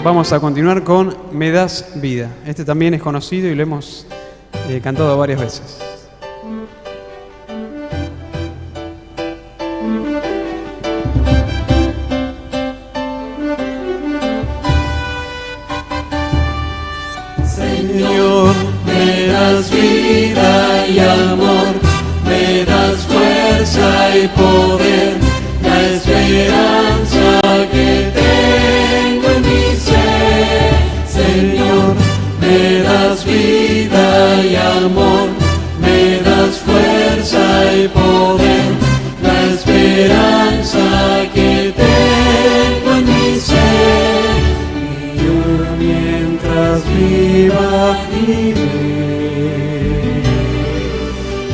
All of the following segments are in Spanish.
vamos a continuar con Me das vida. Este también es conocido y lo hemos cantado varias veces. Señor, me das vida y amor, me das fuerza y poder, la esperanza que tengo en mi ser. Señor, me das vida y amor, me das fuerza y poder, la esperanza que tengo en mi ser. Y yo mientras viva diré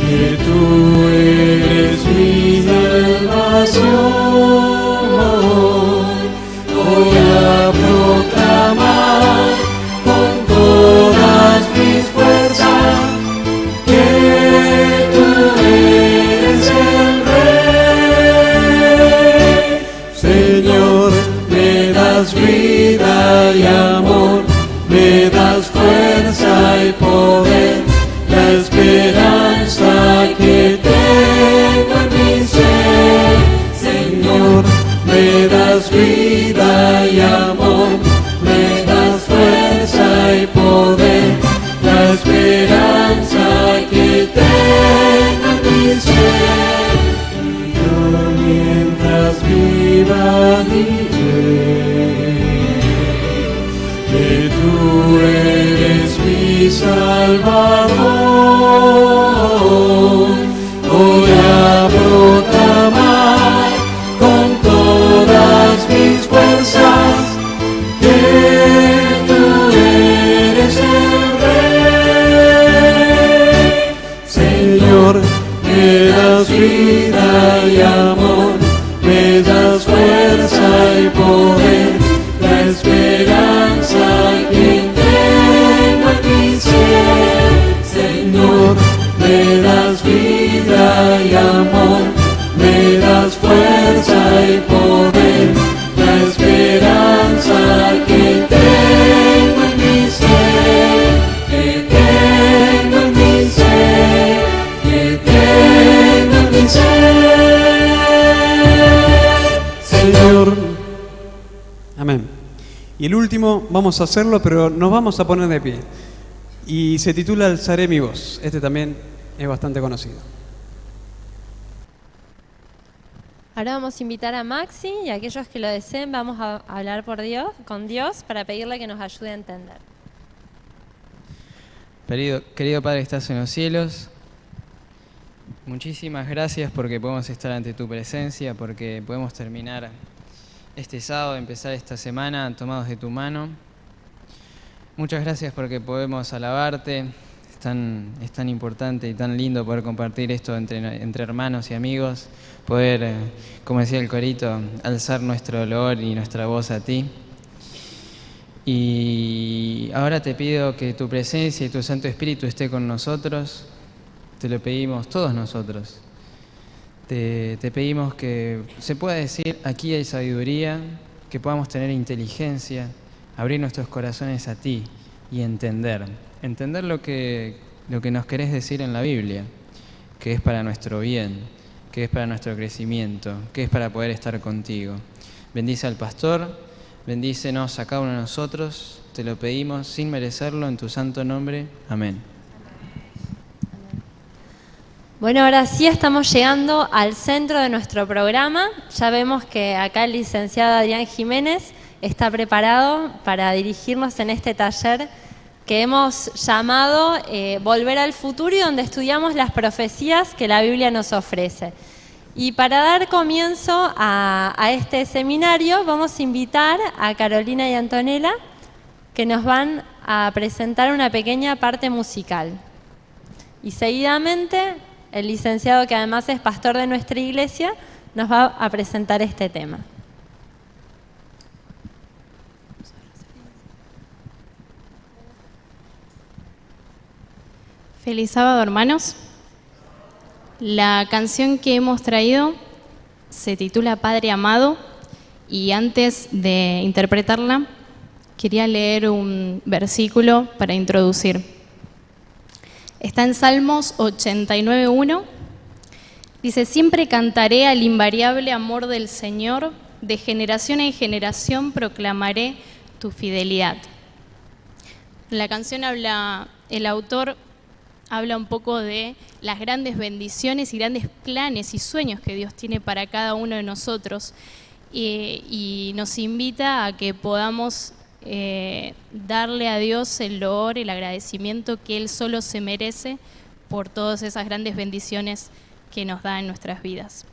que tú eres mi salvación. Voy a proclamar con todas mis fuerzas que tú eres el Rey. Señor, me das vida y amor, me das fuerza y poder, la esperanza que tengo en mi ser. Señor, me das vida y amor, me das fuerza y poder, la esperanza que tengo en mi ser. Y yo mientras viva diré que tú eres mi Salvador. Voy a proclamar con todas mis fuerzas que tú eres el Rey. Señor, me das vida y amor, me das fuerza y poder, la esperanza que tengo en mi ser. Señor, me das vida y amor, me das fuerza y poder, la esperanza que tengo en mi ser, que tengo en mi ser, que tengo en mi ser. Señor. Amén. Y el último, vamos a hacerlo, pero nos vamos a poner de pie. Y se titula Alzaré mi voz. Este también es bastante conocido. Ahora vamos a invitar a Maxi y a aquellos que lo deseen, vamos a hablar con Dios para pedirle que nos ayude a entender. Querido Padre que estás en los cielos, muchísimas gracias porque podemos estar ante tu presencia, porque podemos terminar este sábado, empezar esta semana tomados de tu mano. Muchas gracias porque podemos alabarte. Es tan importante y tan lindo poder compartir esto entre hermanos y amigos, poder, como decía el corito, alzar nuestro olor y nuestra voz a ti. Y ahora te pido que tu presencia y tu Santo Espíritu esté con nosotros. Te lo pedimos todos nosotros. Te pedimos que se pueda decir, aquí hay sabiduría, que podamos tener inteligencia, abrir nuestros corazones a ti y entender lo que nos querés decir en la Biblia, que es para nuestro bien, que es para nuestro crecimiento, que es para poder estar contigo. Bendice al pastor, bendícenos a cada uno de nosotros, te lo pedimos sin merecerlo, en tu santo nombre. Amén. Bueno, ahora sí estamos llegando al centro de nuestro programa. Ya vemos que acá el licenciado Adrián Jiménez está preparado para dirigirnos en este taller que hemos llamado Volver al Futuro, y donde estudiamos las profecías que la Biblia nos ofrece. Y para dar comienzo a este seminario vamos a invitar a Carolina y Antonella, que nos van a presentar una pequeña parte musical. Y seguidamente el licenciado, que además es pastor de nuestra iglesia, nos va a presentar este tema. Feliz sábado, hermanos. La canción que hemos traído se titula Padre Amado, y antes de interpretarla quería leer un versículo para introducir. Está en Salmos 89:1. Dice: siempre cantaré al invariable amor del Señor, de generación en generación proclamaré tu fidelidad. La canción el autor habla un poco de las grandes bendiciones y grandes planes y sueños que Dios tiene para cada uno de nosotros, y nos invita a que podamos darle a Dios el loor, el agradecimiento que Él solo se merece por todas esas grandes bendiciones que nos da en nuestras vidas.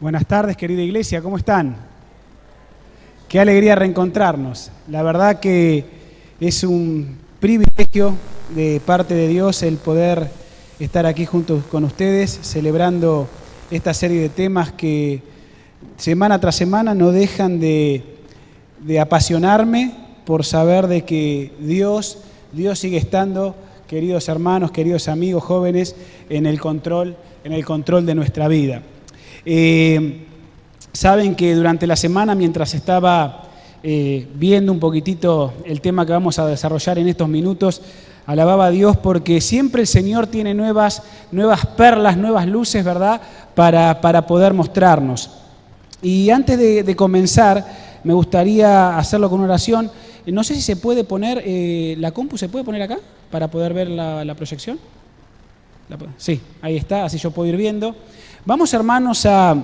Buenas tardes, querida iglesia, ¿cómo están? Qué alegría reencontrarnos. La verdad que es un privilegio de parte de Dios el poder estar aquí junto con ustedes, celebrando esta serie de temas que semana tras semana no dejan de apasionarme por saber de que Dios sigue estando, queridos hermanos, queridos amigos, jóvenes, en el control de nuestra vida. Saben que durante la semana, mientras estaba viendo un poquitito el tema que vamos a desarrollar en estos minutos, alababa a Dios porque siempre el Señor tiene nuevas perlas, nuevas luces, ¿verdad?, para poder mostrarnos. Y antes de comenzar, me gustaría hacerlo con una oración. No sé si se puede poner, la compu se puede poner acá para poder ver la proyección. Sí, ahí está, así yo puedo ir viendo. Vamos, hermanos, a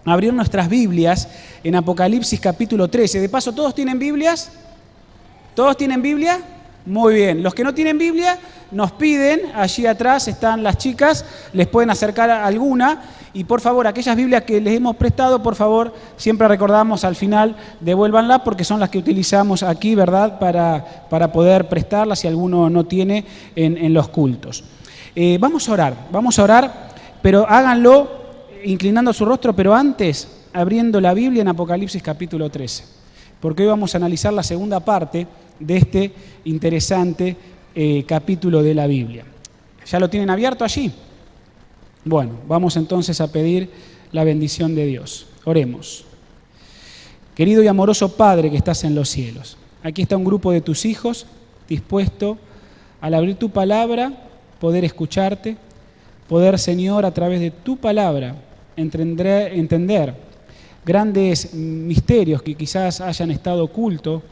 abrir nuestras Biblias en Apocalipsis capítulo 13. De paso, ¿todos tienen Biblias? ¿Todos tienen Biblia? Muy bien. Los que no tienen Biblia nos piden, allí atrás están las chicas, les pueden acercar alguna. Y por favor, aquellas Biblias que les hemos prestado, por favor, siempre recordamos al final, devuélvanla porque son las que utilizamos aquí, ¿verdad?, para poder prestarlas si alguno no tiene en los cultos. Vamos a orar, pero háganlo inclinando su rostro, pero antes abriendo la Biblia en Apocalipsis capítulo 13, porque hoy vamos a analizar la segunda parte de este interesante capítulo de la Biblia. ¿Ya lo tienen abierto allí? Bueno, vamos entonces a pedir la bendición de Dios. Oremos. Querido y amoroso Padre que estás en los cielos, aquí está un grupo de tus hijos dispuesto al abrir tu palabra, poder escucharte, poder, Señor, a través de tu palabra entender grandes misterios que quizás hayan estado ocultos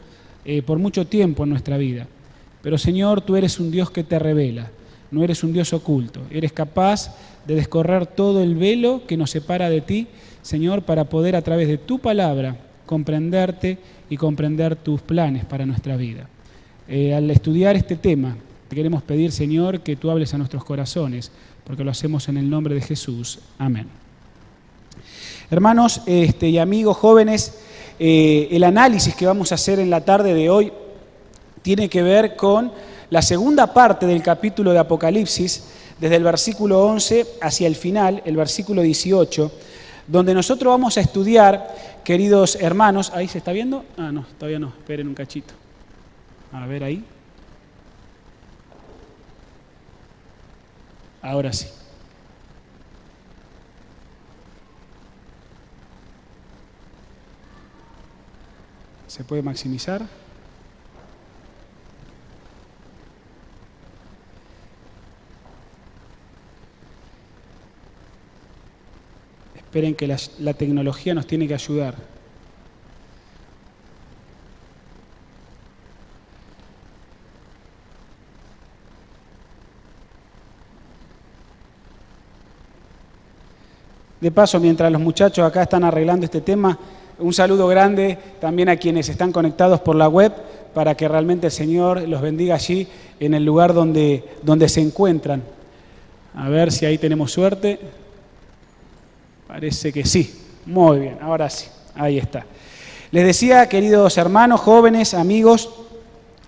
por mucho tiempo en nuestra vida. Pero, Señor, tú eres un Dios que te revela, no eres un Dios oculto. Eres capaz de descorrer todo el velo que nos separa de ti, Señor, para poder a través de tu palabra comprenderte y comprender tus planes para nuestra vida. Al estudiar este tema, te queremos pedir, Señor, que tú hables a nuestros corazones, porque lo hacemos en el nombre de Jesús. Amén. Hermanos y amigos jóvenes, el análisis que vamos a hacer en la tarde de hoy tiene que ver con la segunda parte del capítulo de Apocalipsis, desde el versículo 11 hacia el final, el versículo 18, donde nosotros vamos a estudiar, queridos hermanos, ¿ahí se está viendo? Ah, no, todavía no, esperen un cachito. A ver ahí. Ahora sí. ¿Se puede maximizar? Esperen que la tecnología nos tiene que ayudar. De paso, mientras los muchachos acá están arreglando este tema, un saludo grande también a quienes están conectados por la web, para que realmente el Señor los bendiga allí en el lugar donde se encuentran. A ver si ahí tenemos suerte. Parece que sí. Muy bien, ahora sí. Ahí está. Les decía, queridos hermanos, jóvenes, amigos,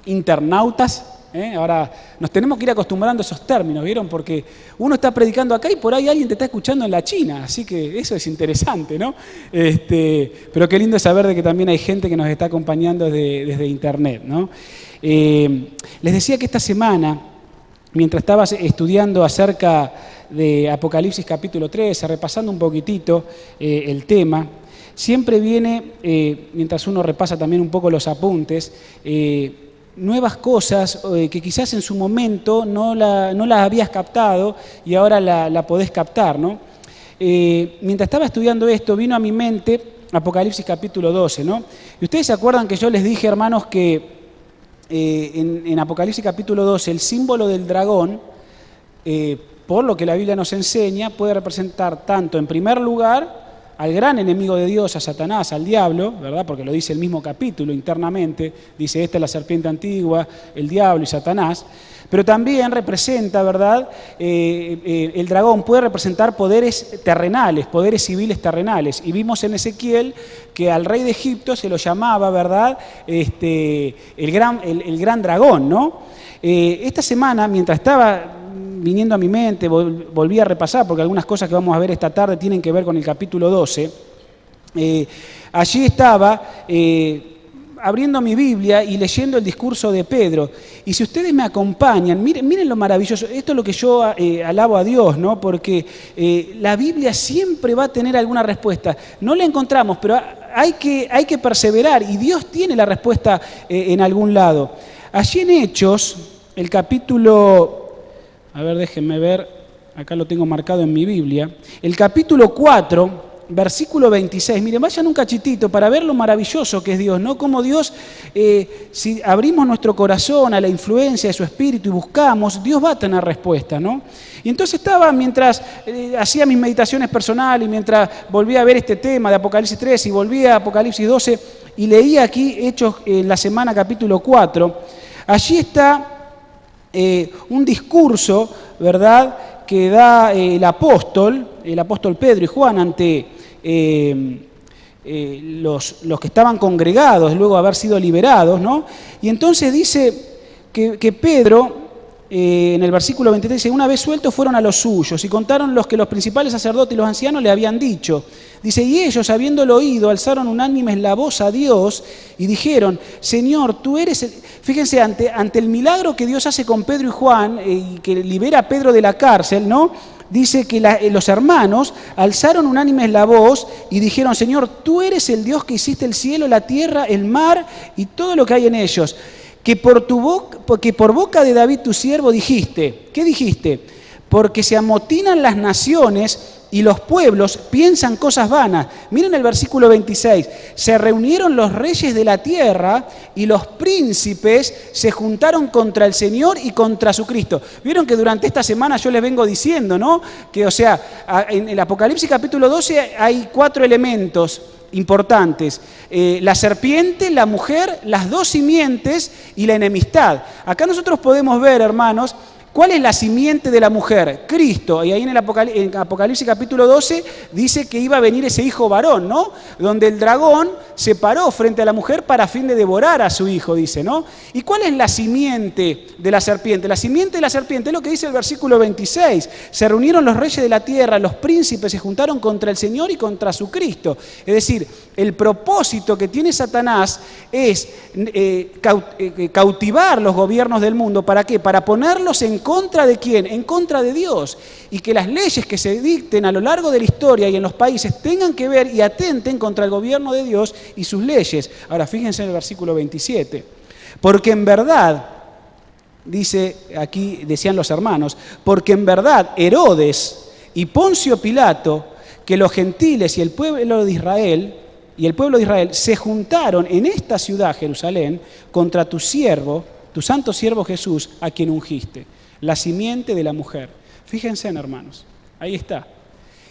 internautas, ahora nos tenemos que ir acostumbrando a esos términos, ¿vieron? Porque uno está predicando acá y por ahí alguien te está escuchando en la China, así que eso es interesante, ¿no? Pero qué lindo saber de que también hay gente que nos está acompañando desde internet, ¿no? Les decía que esta semana, mientras estaba estudiando acerca de Apocalipsis capítulo 13, repasando un poquitito el tema, siempre viene, mientras uno repasa también un poco los apuntes, nuevas cosas que quizás en su momento no las habías captado y ahora la podés captar, ¿no? Mientras estaba estudiando esto, vino a mi mente Apocalipsis capítulo 12, ¿no? Y ustedes se acuerdan que yo les dije, hermanos, que en Apocalipsis capítulo 12 el símbolo del dragón, por lo que la Biblia nos enseña, puede representar tanto, en primer lugar, al gran enemigo de Dios, a Satanás, al diablo, ¿verdad? Porque lo dice el mismo capítulo internamente, dice, esta es la serpiente antigua, el diablo y Satanás, pero también representa, ¿verdad? El dragón puede representar poderes terrenales, poderes civiles terrenales, y vimos en Ezequiel que al rey de Egipto se lo llamaba, ¿verdad? El gran dragón, ¿no? Esta semana, mientras estaba viniendo a mi mente, volví a repasar, porque algunas cosas que vamos a ver esta tarde tienen que ver con el capítulo 12. Allí estaba abriendo mi Biblia y leyendo el discurso de Pedro. Y si ustedes me acompañan, miren lo maravilloso. Esto es lo que yo alabo a Dios, ¿no? Porque la Biblia siempre va a tener alguna respuesta. No la encontramos, pero hay que perseverar y Dios tiene la respuesta en algún lado. Allí en Hechos, el capítulo, a ver, déjenme ver, acá lo tengo marcado en mi Biblia, el capítulo 4, versículo 26. Miren, vayan un cachitito para ver lo maravilloso que es Dios, ¿no? Cómo Dios, si abrimos nuestro corazón a la influencia de su Espíritu y buscamos, Dios va a tener respuesta, ¿no? Y entonces estaba, mientras hacía mis meditaciones personales y mientras volvía a ver este tema de Apocalipsis 3 y volvía a Apocalipsis 12 y leía aquí Hechos en la semana capítulo 4, allí está un discurso, ¿verdad?, que da el apóstol Pedro y Juan ante los que estaban congregados luego de haber sido liberados, ¿no? Y entonces dice que Pedro, en el versículo 23, dice, una vez sueltos fueron a los suyos y contaron los que los principales sacerdotes y los ancianos le habían dicho. Dice, y ellos, habiéndolo oído, alzaron unánimes la voz a Dios y dijeron, Señor, tú eres... Fíjense, ante el milagro que Dios hace con Pedro y Juan, y que libera a Pedro de la cárcel, ¿no? Dice que los hermanos alzaron unánimes la voz y dijeron, Señor, tú eres el Dios que hiciste el cielo, la tierra, el mar y todo lo que hay en ellos. Que por boca de David tu siervo dijiste, ¿qué dijiste? Porque se amotinan las naciones y los pueblos piensan cosas vanas. Miren el versículo 26. Se reunieron los reyes de la tierra y los príncipes se juntaron contra el Señor y contra su Cristo. Vieron que durante esta semana yo les vengo diciendo, ¿no? Que, o sea, en el Apocalipsis capítulo 12 hay 4 elementos importantes: la serpiente, la mujer, las 2 simientes y la enemistad. Acá nosotros podemos ver, hermanos, ¿cuál es la simiente de la mujer? Cristo. Y ahí en Apocalipsis capítulo 12 dice que iba a venir ese hijo varón, ¿no? Donde el dragón se paró frente a la mujer para fin de devorar a su hijo, dice, ¿no? ¿Y cuál es la simiente de la serpiente? La simiente de la serpiente es lo que dice el versículo 26. Se reunieron los reyes de la tierra, los príncipes se juntaron contra el Señor y contra su Cristo. Es decir, el propósito que tiene Satanás es cautivar los gobiernos del mundo. ¿Para qué? Para ponerlos en contra de ¿quién? En contra de Dios. Y que las leyes que se dicten a lo largo de la historia y en los países tengan que ver y atenten contra el gobierno de Dios y sus leyes. Ahora, fíjense en el versículo 27. Porque en verdad, dice aquí, decían los hermanos, porque en verdad Herodes y Poncio Pilato, que los gentiles y el pueblo de Israel se juntaron en esta ciudad, Jerusalén, contra tu siervo, tu santo siervo Jesús, a quien ungiste, la simiente de la mujer. Fíjense, hermanos, ahí está.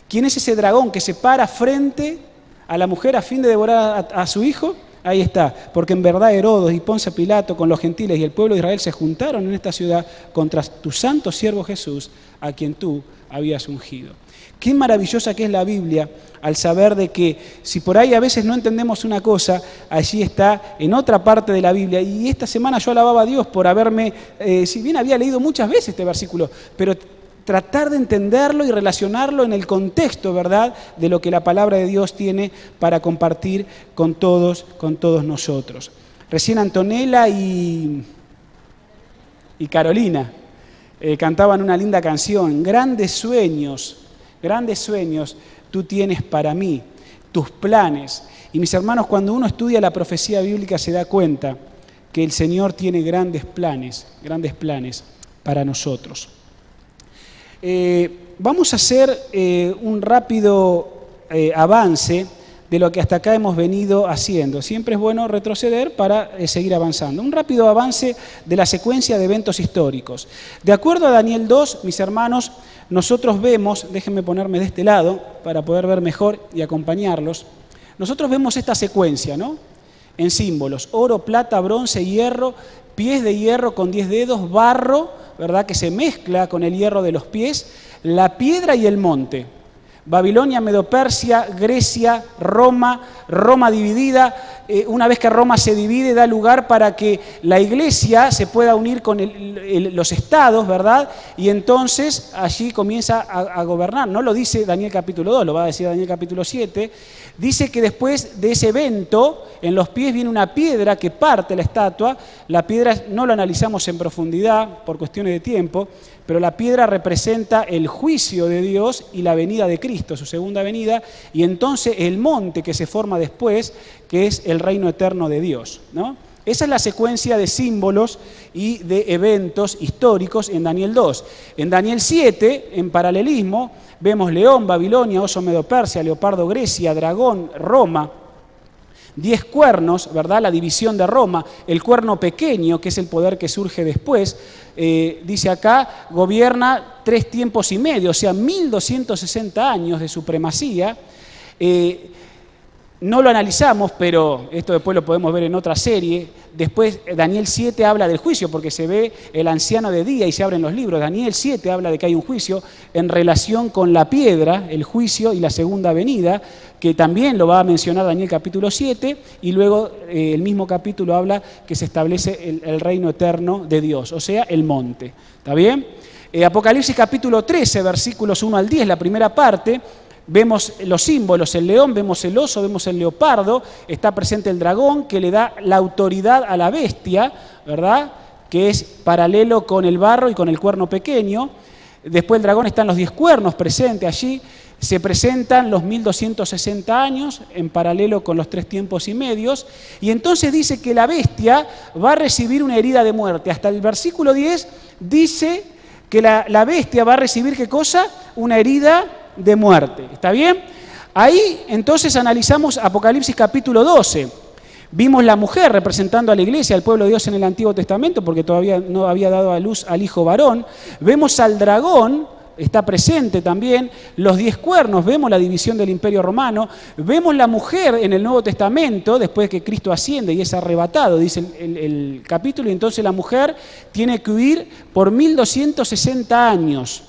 ¿Quién es ese dragón que se para frente a la mujer a fin de devorar a su hijo? Ahí está, porque en verdad Herodes y Poncio Pilato con los gentiles y el pueblo de Israel se juntaron en esta ciudad contra tu santo siervo Jesús, a quien tú habías ungido. Qué maravillosa que es la Biblia al saber de que si por ahí a veces no entendemos una cosa, allí está en otra parte de la Biblia. Y esta semana yo alababa a Dios por haberme, si bien había leído muchas veces este versículo, pero tratar de entenderlo y relacionarlo en el contexto, ¿verdad?, de lo que la palabra de Dios tiene para compartir con todos nosotros. Recién Antonella y Carolina cantaban una linda canción, grandes sueños tú tienes para mí, tus planes. Y mis hermanos, cuando uno estudia la profecía bíblica se da cuenta que el Señor tiene grandes planes para nosotros. Vamos a hacer un rápido avance de lo que hasta acá hemos venido haciendo. Siempre es bueno retroceder para seguir avanzando. Un rápido avance de la secuencia de eventos históricos. De acuerdo a Daniel 2, mis hermanos, nosotros vemos, déjenme ponerme de este lado para poder ver mejor y acompañarlos, nosotros vemos esta secuencia, ¿no? En símbolos: oro, plata, bronce, hierro, pies de hierro con 10 dedos, barro, ¿verdad?, que se mezcla con el hierro de los pies, la piedra y el monte. Babilonia, Medo-Persia, Grecia, Roma dividida. Una vez que Roma se divide, da lugar para que la iglesia se pueda unir con los estados, ¿verdad? Y entonces allí comienza a gobernar. No lo dice Daniel capítulo 2, lo va a decir Daniel capítulo 7. Dice que después de ese evento, en los pies viene una piedra que parte la estatua. La piedra no lo analizamos en profundidad por cuestiones de tiempo, pero la piedra representa el juicio de Dios y la venida de Cristo, su segunda venida, y entonces el monte que se forma después, que es el reino eterno de Dios, ¿no? Esa es la secuencia de símbolos y de eventos históricos en Daniel 2. En Daniel 7, en paralelismo, vemos león, Babilonia, oso Medo-Persia, leopardo Grecia, dragón, Roma, 10 cuernos, ¿verdad? La división de Roma, el cuerno pequeño, que es el poder que surge después, dice acá, gobierna 3 tiempos y medio, o sea, 1260 años de supremacía. No lo analizamos, pero esto después lo podemos ver en otra serie. Después Daniel 7 habla del juicio, porque se ve el anciano de día y se abren los libros. Daniel 7 habla de que hay un juicio en relación con la piedra, el juicio y la segunda venida, que también lo va a mencionar Daniel capítulo 7, y luego el mismo capítulo habla que se establece el reino eterno de Dios, o sea, el monte. ¿Está bien? Apocalipsis capítulo 13, versículos 1 al 10, la primera parte. Vemos los símbolos, el león, vemos el oso, vemos el leopardo, está presente el dragón que le da la autoridad a la bestia, ¿verdad? Que es paralelo con el barro y con el cuerno pequeño. Después el dragón están los 10 cuernos presentes allí, se presentan los 1260 años en paralelo con los 3 tiempos y medios, y entonces dice que la bestia va a recibir una herida de muerte. Hasta el versículo 10 dice que la bestia va a recibir, ¿qué cosa? Una herida de muerte. ¿Está bien? Ahí entonces analizamos Apocalipsis capítulo 12. Vimos la mujer representando a la iglesia, al pueblo de Dios en el Antiguo Testamento, porque todavía no había dado a luz al hijo varón. Vemos al dragón, está presente también, los 10 cuernos, vemos la división del Imperio Romano, vemos la mujer en el Nuevo Testamento, después que Cristo asciende y es arrebatado, dice el capítulo, y entonces la mujer tiene que huir por 1260 años.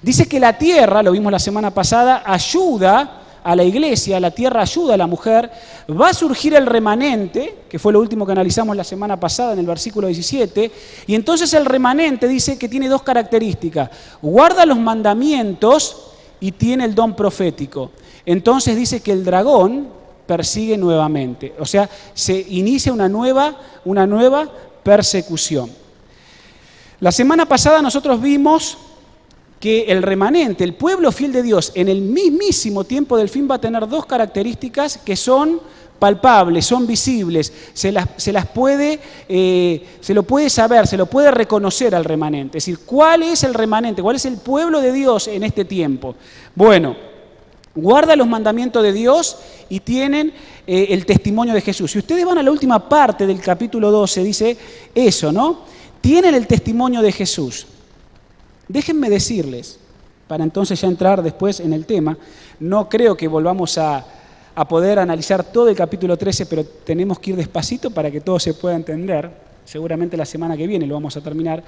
Dice que la tierra, lo vimos la semana pasada, ayuda a la iglesia, la tierra ayuda a la mujer, va a surgir el remanente, que fue lo último que analizamos la semana pasada en el versículo 17, y entonces el remanente dice que tiene 2 características: guarda los mandamientos y tiene el don profético. Entonces dice que el dragón persigue nuevamente, o sea, se inicia una nueva persecución. La semana pasada nosotros vimos que el remanente, el pueblo fiel de Dios, en el mismísimo tiempo del fin va a tener 2 características que son palpables, son visibles, se lo puede saber, se lo puede reconocer al remanente. Es decir, ¿cuál es el remanente? ¿Cuál es el pueblo de Dios en este tiempo? Bueno, guarda los mandamientos de Dios y tienen el testimonio de Jesús. Si ustedes van a la última parte del capítulo 12, dice eso, ¿no? Tienen el testimonio de Jesús. Déjenme decirles, para entonces ya entrar después en el tema, no creo que volvamos a poder analizar todo el capítulo 13, pero tenemos que ir despacito para que todo se pueda entender. Seguramente la semana que viene lo vamos a terminar,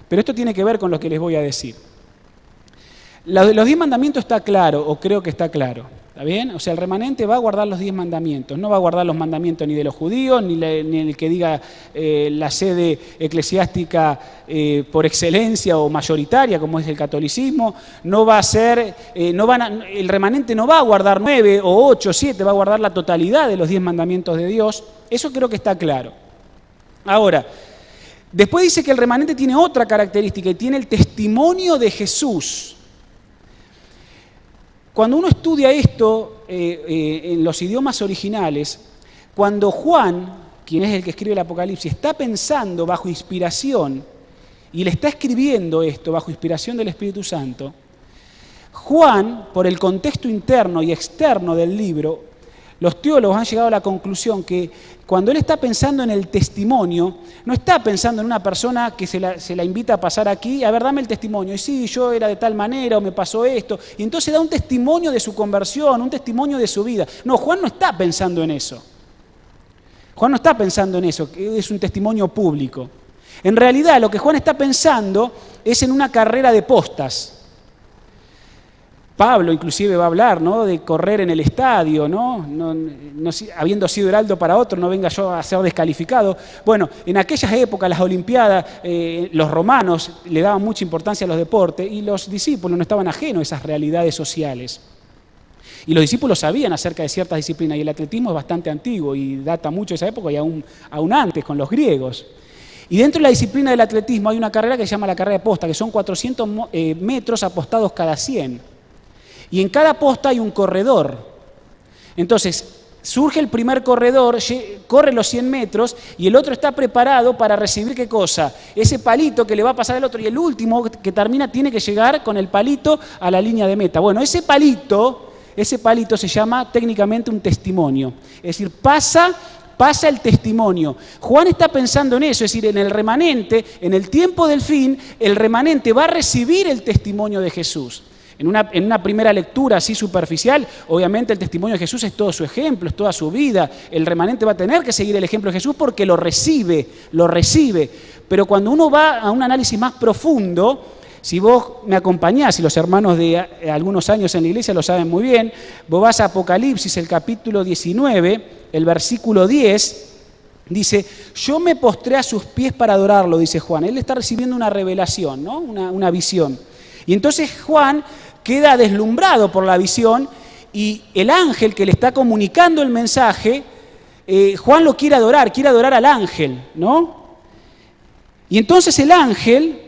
pero esto tiene que ver con lo que les voy a decir. Los 10 mandamientos está claro, o creo que está claro, ¿está bien? O sea, el remanente va a guardar los 10 mandamientos, no va a guardar los mandamientos ni de los judíos, ni el que diga la sede eclesiástica por excelencia o mayoritaria, como es el catolicismo. No va a ser, el remanente no va a guardar 9 o 8 o 7, va a guardar la totalidad de los 10 mandamientos de Dios. Eso creo que está claro. Ahora, después dice que el remanente tiene otra característica y tiene el testimonio de Jesús. Cuando uno estudia esto en los idiomas originales, cuando Juan, quien es el que escribe el Apocalipsis, está pensando bajo inspiración y le está escribiendo esto bajo inspiración del Espíritu Santo, Juan, por el contexto interno y externo del libro, los teólogos han llegado a la conclusión que cuando él está pensando en el testimonio, no está pensando en una persona que se la invita a pasar aquí, a ver, dame el testimonio, y sí, yo era de tal manera o me pasó esto, y entonces da un testimonio de su conversión, un testimonio de su vida. No, Juan no está pensando en eso. Juan no está pensando en eso, que es un testimonio público. En realidad, lo que Juan está pensando es en una carrera de postas. Pablo inclusive va a hablar, ¿no?, de correr en el estadio, ¿no? Habiendo sido heraldo para otro, no venga yo a ser descalificado. Bueno, en aquellas épocas, las Olimpiadas, los romanos le daban mucha importancia a los deportes y los discípulos no estaban ajenos a esas realidades sociales. Y los discípulos sabían acerca de ciertas disciplinas y el atletismo es bastante antiguo y data mucho de esa época y aún antes con los griegos. Y dentro de la disciplina del atletismo hay una carrera que se llama la carrera de posta, que son 400 metros apostados cada 100. Y en cada posta hay un corredor. Entonces, surge el primer corredor, corre los 100 metros y el otro está preparado para recibir ¿qué cosa? Ese palito que le va a pasar al otro, y el último que termina tiene que llegar con el palito a la línea de meta. Bueno, ese palito se llama técnicamente un testimonio, es decir, pasa el testimonio. Juan está pensando en eso, es decir, en el remanente, en el tiempo del fin, el remanente va a recibir el testimonio de Jesús. En una primera lectura así superficial, obviamente el testimonio de Jesús es todo su ejemplo, es toda su vida. El remanente va a tener que seguir el ejemplo de Jesús porque lo recibe. Pero cuando uno va a un análisis más profundo, si vos me acompañás, y los hermanos de algunos años en la iglesia lo saben muy bien, vos vas a Apocalipsis, el capítulo 19, el versículo 10, dice, yo me postré a sus pies para adorarlo, dice Juan. Él está recibiendo una revelación, ¿no? Una visión. Y entonces Juan queda deslumbrado por la visión y el ángel que le está comunicando el mensaje, Juan lo quiere adorar al ángel, ¿no? Y entonces el ángel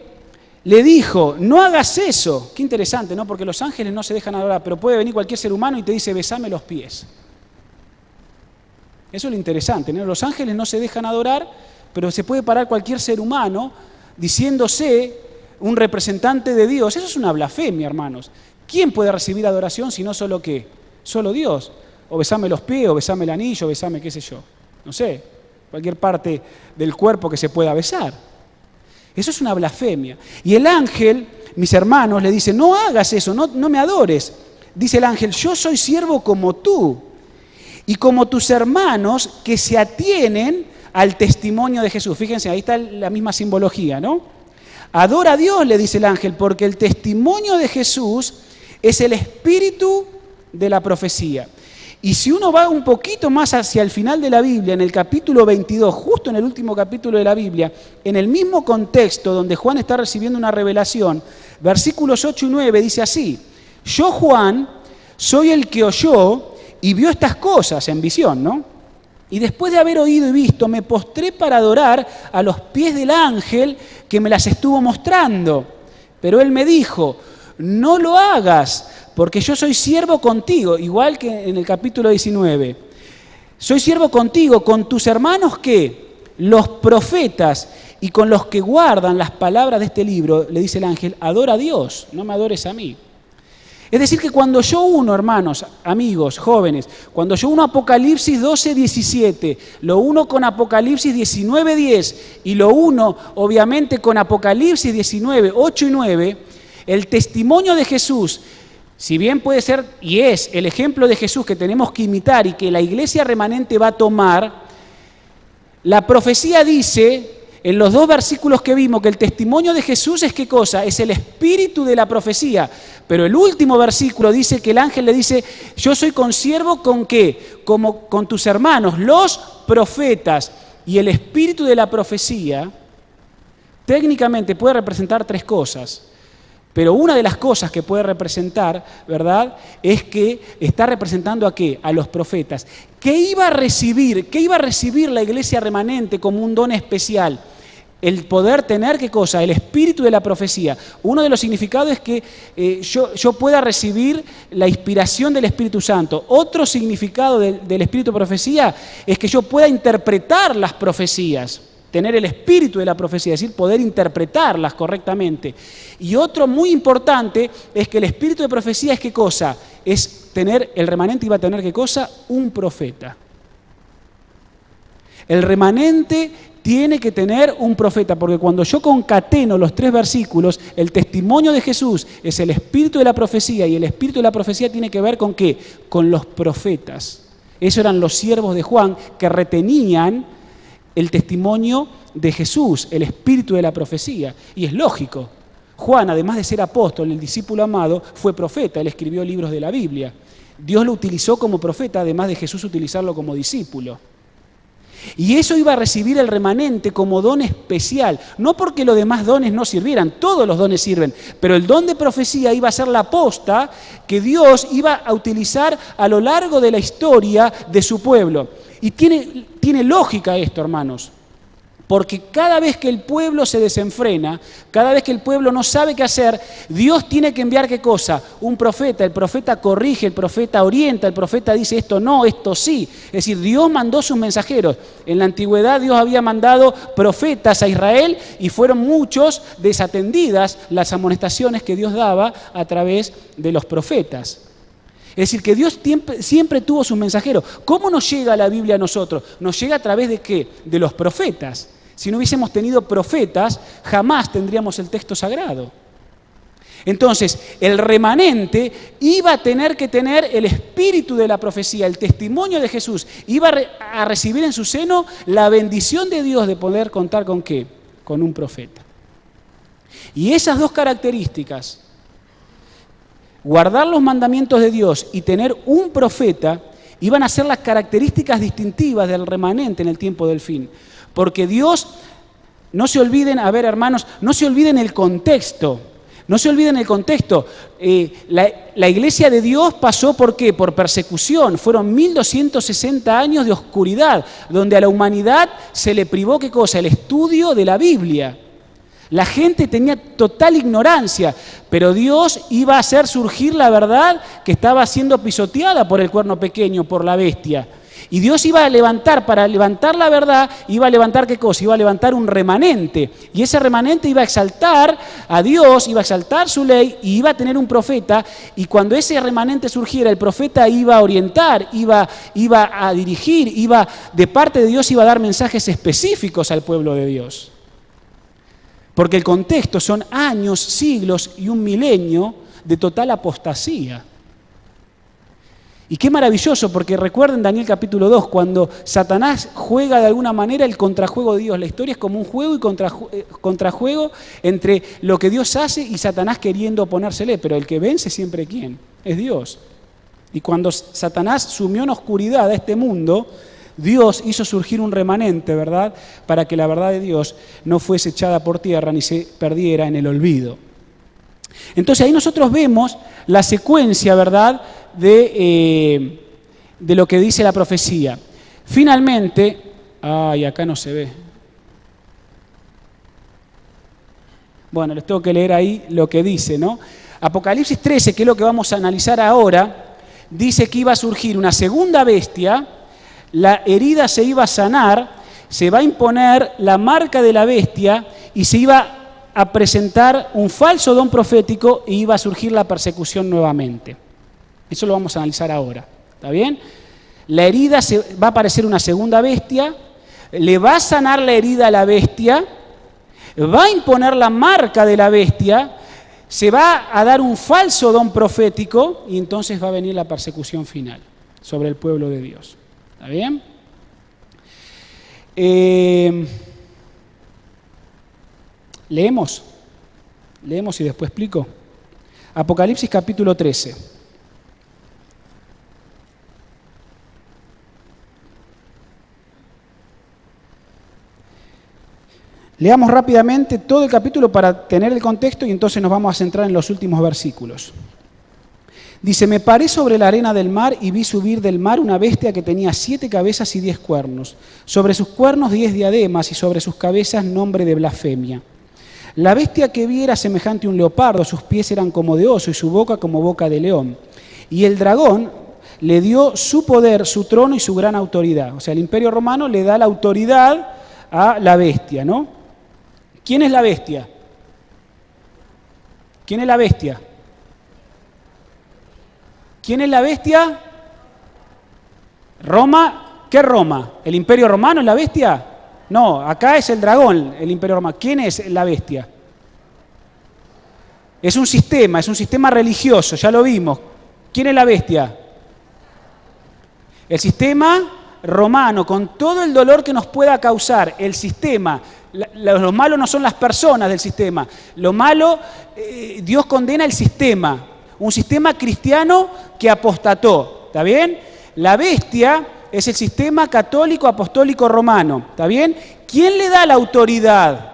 le dijo, no hagas eso. Qué interesante, ¿no? Porque los ángeles no se dejan adorar, pero puede venir cualquier ser humano y te dice, besame los pies. Eso es lo interesante, ¿no? Los ángeles no se dejan adorar, pero se puede parar cualquier ser humano diciéndose un representante de Dios. Eso es una blasfemia, hermanos. ¿Quién puede recibir adoración si no solo qué? Solo Dios. O besame los pies, o besame el anillo, o besame qué sé yo. No sé, cualquier parte del cuerpo que se pueda besar. Eso es una blasfemia. Y el ángel, mis hermanos, le dice, no hagas eso, no me adores. Dice el ángel, yo soy siervo como tú y como tus hermanos que se atienen al testimonio de Jesús. Fíjense, ahí está la misma simbología, ¿no? Adora a Dios, le dice el ángel, porque el testimonio de Jesús es el espíritu de la profecía. Y si uno va un poquito más hacia el final de la Biblia, en el capítulo 22, justo en el último capítulo de la Biblia, en el mismo contexto donde Juan está recibiendo una revelación, versículos 8 y 9 dice así, yo Juan soy el que oyó y vio estas cosas en visión, ¿no? Y después de haber oído y visto, me postré para adorar a los pies del ángel que me las estuvo mostrando. Pero él me dijo, no lo hagas, porque yo soy siervo contigo, igual que en el capítulo 19. Soy siervo contigo, con tus hermanos que los profetas y con los que guardan las palabras de este libro, le dice el ángel, adora a Dios, no me adores a mí. Es decir, que cuando yo uno, hermanos, amigos, jóvenes, cuando yo uno Apocalipsis 12, 17, lo uno con Apocalipsis 19, 10 y lo uno, obviamente, con Apocalipsis 19, 8 y 9, el testimonio de Jesús, si bien puede ser y es el ejemplo de Jesús que tenemos que imitar y que la iglesia remanente va a tomar, la profecía dice, en los dos versículos que vimos, que el testimonio de Jesús es ¿qué cosa? Es el espíritu de la profecía. Pero el último versículo dice que el ángel le dice, yo soy consiervo con ¿qué? Como con tus hermanos, los profetas. Y el espíritu de la profecía técnicamente puede representar tres cosas. Pero una de las cosas que puede representar, ¿verdad?, es que está representando ¿a qué? A los profetas. ¿Qué iba a recibir la iglesia remanente como un don especial? El poder tener, ¿qué cosa? El espíritu de la profecía. Uno de los significados es que yo pueda recibir la inspiración del Espíritu Santo. Otro significado del espíritu de profecía es que yo pueda interpretar las profecías. Tener el espíritu de la profecía, es decir, poder interpretarlas correctamente. Y otro muy importante es que el espíritu de profecía es ¿qué cosa? Es tener, el remanente iba a tener ¿qué cosa? Un profeta. El remanente tiene que tener un profeta, porque cuando yo concateno los tres versículos, el testimonio de Jesús es el espíritu de la profecía, y el espíritu de la profecía tiene que ver ¿con qué? Con los profetas. Esos eran los siervos de Juan que retenían el testimonio de Jesús, el espíritu de la profecía. Y es lógico. Juan, además de ser apóstol, el discípulo amado, fue profeta. Él escribió libros de la Biblia. Dios lo utilizó como profeta, además de Jesús utilizarlo como discípulo. Y eso iba a recibir el remanente como don especial. No porque los demás dones no sirvieran, todos los dones sirven. Pero el don de profecía iba a ser la posta que Dios iba a utilizar a lo largo de la historia de su pueblo. Y tiene lógica esto, hermanos. Porque cada vez que el pueblo se desenfrena, cada vez que el pueblo no sabe qué hacer, Dios tiene que enviar ¿qué cosa? Un profeta. El profeta corrige, el profeta orienta, el profeta dice esto no, esto sí. Es decir, Dios mandó sus mensajeros. En la antigüedad Dios había mandado profetas a Israel y fueron muchos desatendidas las amonestaciones que Dios daba a través de los profetas. Es decir, que Dios siempre tuvo sus mensajeros. ¿Cómo nos llega la Biblia a nosotros? Nos llega a través de ¿qué? De los profetas. Si no hubiésemos tenido profetas, jamás tendríamos el texto sagrado. Entonces, el remanente iba a tener que tener el espíritu de la profecía, el testimonio de Jesús. Iba a recibir en su seno la bendición de Dios de poder contar ¿con qué? Con un profeta. Y esas dos características, guardar los mandamientos de Dios y tener un profeta, iban a ser las características distintivas del remanente en el tiempo del fin. Porque Dios, no se olviden, a ver hermanos, no se olviden el contexto. No se olviden el contexto. La iglesia de Dios pasó ¿por qué? Por persecución. Fueron 1260 años de oscuridad, donde a la humanidad se le privó ¿qué cosa? El estudio de la Biblia. La gente tenía total ignorancia, pero Dios iba a hacer surgir la verdad que estaba siendo pisoteada por el cuerno pequeño, por la bestia. Y Dios iba a levantar, para levantar la verdad, iba a levantar ¿qué cosa? Iba a levantar un remanente. Y ese remanente iba a exaltar a Dios, iba a exaltar su ley y iba a tener un profeta. Y cuando ese remanente surgiera, el profeta iba a orientar, iba a dirigir, de parte de Dios iba a dar mensajes específicos al pueblo de Dios. Porque el contexto son años, siglos y un milenio de total apostasía. Y qué maravilloso, porque recuerden Daniel capítulo 2, cuando Satanás juega de alguna manera el contrajuego de Dios. La historia es como un juego y contrajuego entre lo que Dios hace y Satanás queriendo oponérsele. Pero el que vence siempre ¿quién? Es Dios. Y cuando Satanás sumió en oscuridad a este mundo, Dios hizo surgir un remanente, ¿verdad? Para que la verdad de Dios no fuese echada por tierra ni se perdiera en el olvido. Entonces ahí nosotros vemos la secuencia, ¿verdad?, de lo que dice la profecía. Finalmente, acá no se ve. Bueno, les tengo que leer ahí lo que dice, ¿no? Apocalipsis 13, que es lo que vamos a analizar ahora, dice que iba a surgir una segunda bestia, la herida se iba a sanar, se va a imponer la marca de la bestia y se iba a presentar un falso don profético y iba a surgir la persecución nuevamente. Eso lo vamos a analizar ahora, ¿está bien? La herida va a aparecer una segunda bestia, le va a sanar la herida a la bestia, va a imponer la marca de la bestia, se va a dar un falso don profético y entonces va a venir la persecución final sobre el pueblo de Dios. ¿Está bien? Leemos y después explico. Apocalipsis capítulo 13. Leamos rápidamente todo el capítulo para tener el contexto y entonces nos vamos a centrar en los últimos versículos. Dice, me paré sobre la arena del mar y vi subir del mar una bestia que tenía 7 cabezas y 10 cuernos. Sobre sus cuernos 10 diademas y sobre sus cabezas nombre de blasfemia. La bestia que vi era semejante a un leopardo, sus pies eran como de oso y su boca como boca de león. Y el dragón le dio su poder, su trono y su gran autoridad. O sea, el Imperio Romano le da la autoridad a la bestia, ¿no? ¿Quién es la bestia? ¿Quién es la bestia? ¿Quién es la bestia? Roma. ¿Qué Roma? ¿El Imperio Romano es la bestia? No, acá es el dragón, el Imperio Romano. ¿Quién es la bestia? Es un sistema religioso, ya lo vimos. ¿Quién es la bestia? El sistema romano, con todo el dolor que nos pueda causar, el sistema. Lo malo no son las personas del sistema. Lo malo, Dios condena el sistema. Un sistema cristiano que apostató. ¿Está bien? La bestia es el sistema católico apostólico romano. ¿Está bien? ¿Quién le da la autoridad?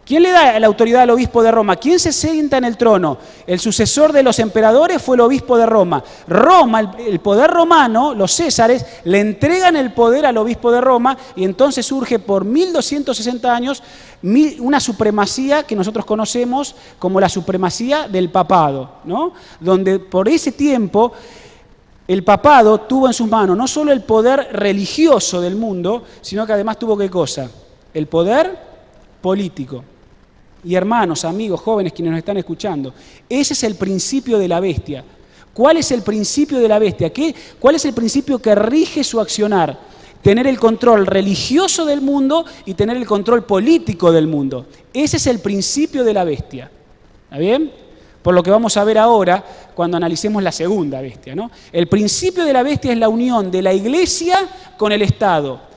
¿Quién le da la autoridad al obispo de Roma? ¿Quién se sienta en el trono? El sucesor de los emperadores fue el obispo de Roma. Roma, el poder romano, los césares, le entregan el poder al obispo de Roma y entonces surge por 1260 años una supremacía que nosotros conocemos como la supremacía del papado, ¿no? Donde por ese tiempo el papado tuvo en sus manos no solo el poder religioso del mundo, sino que además tuvo ¿qué cosa? El poder político. Y hermanos, amigos, jóvenes, quienes nos están escuchando, ese es el principio de la bestia. ¿Cuál es el principio de la bestia? ¿Cuál es el principio que rige su accionar? Tener el control religioso del mundo y tener el control político del mundo. Ese es el principio de la bestia. ¿Está bien? Por lo que vamos a ver ahora cuando analicemos la segunda bestia, ¿no? El principio de la bestia es la unión de la iglesia con el Estado.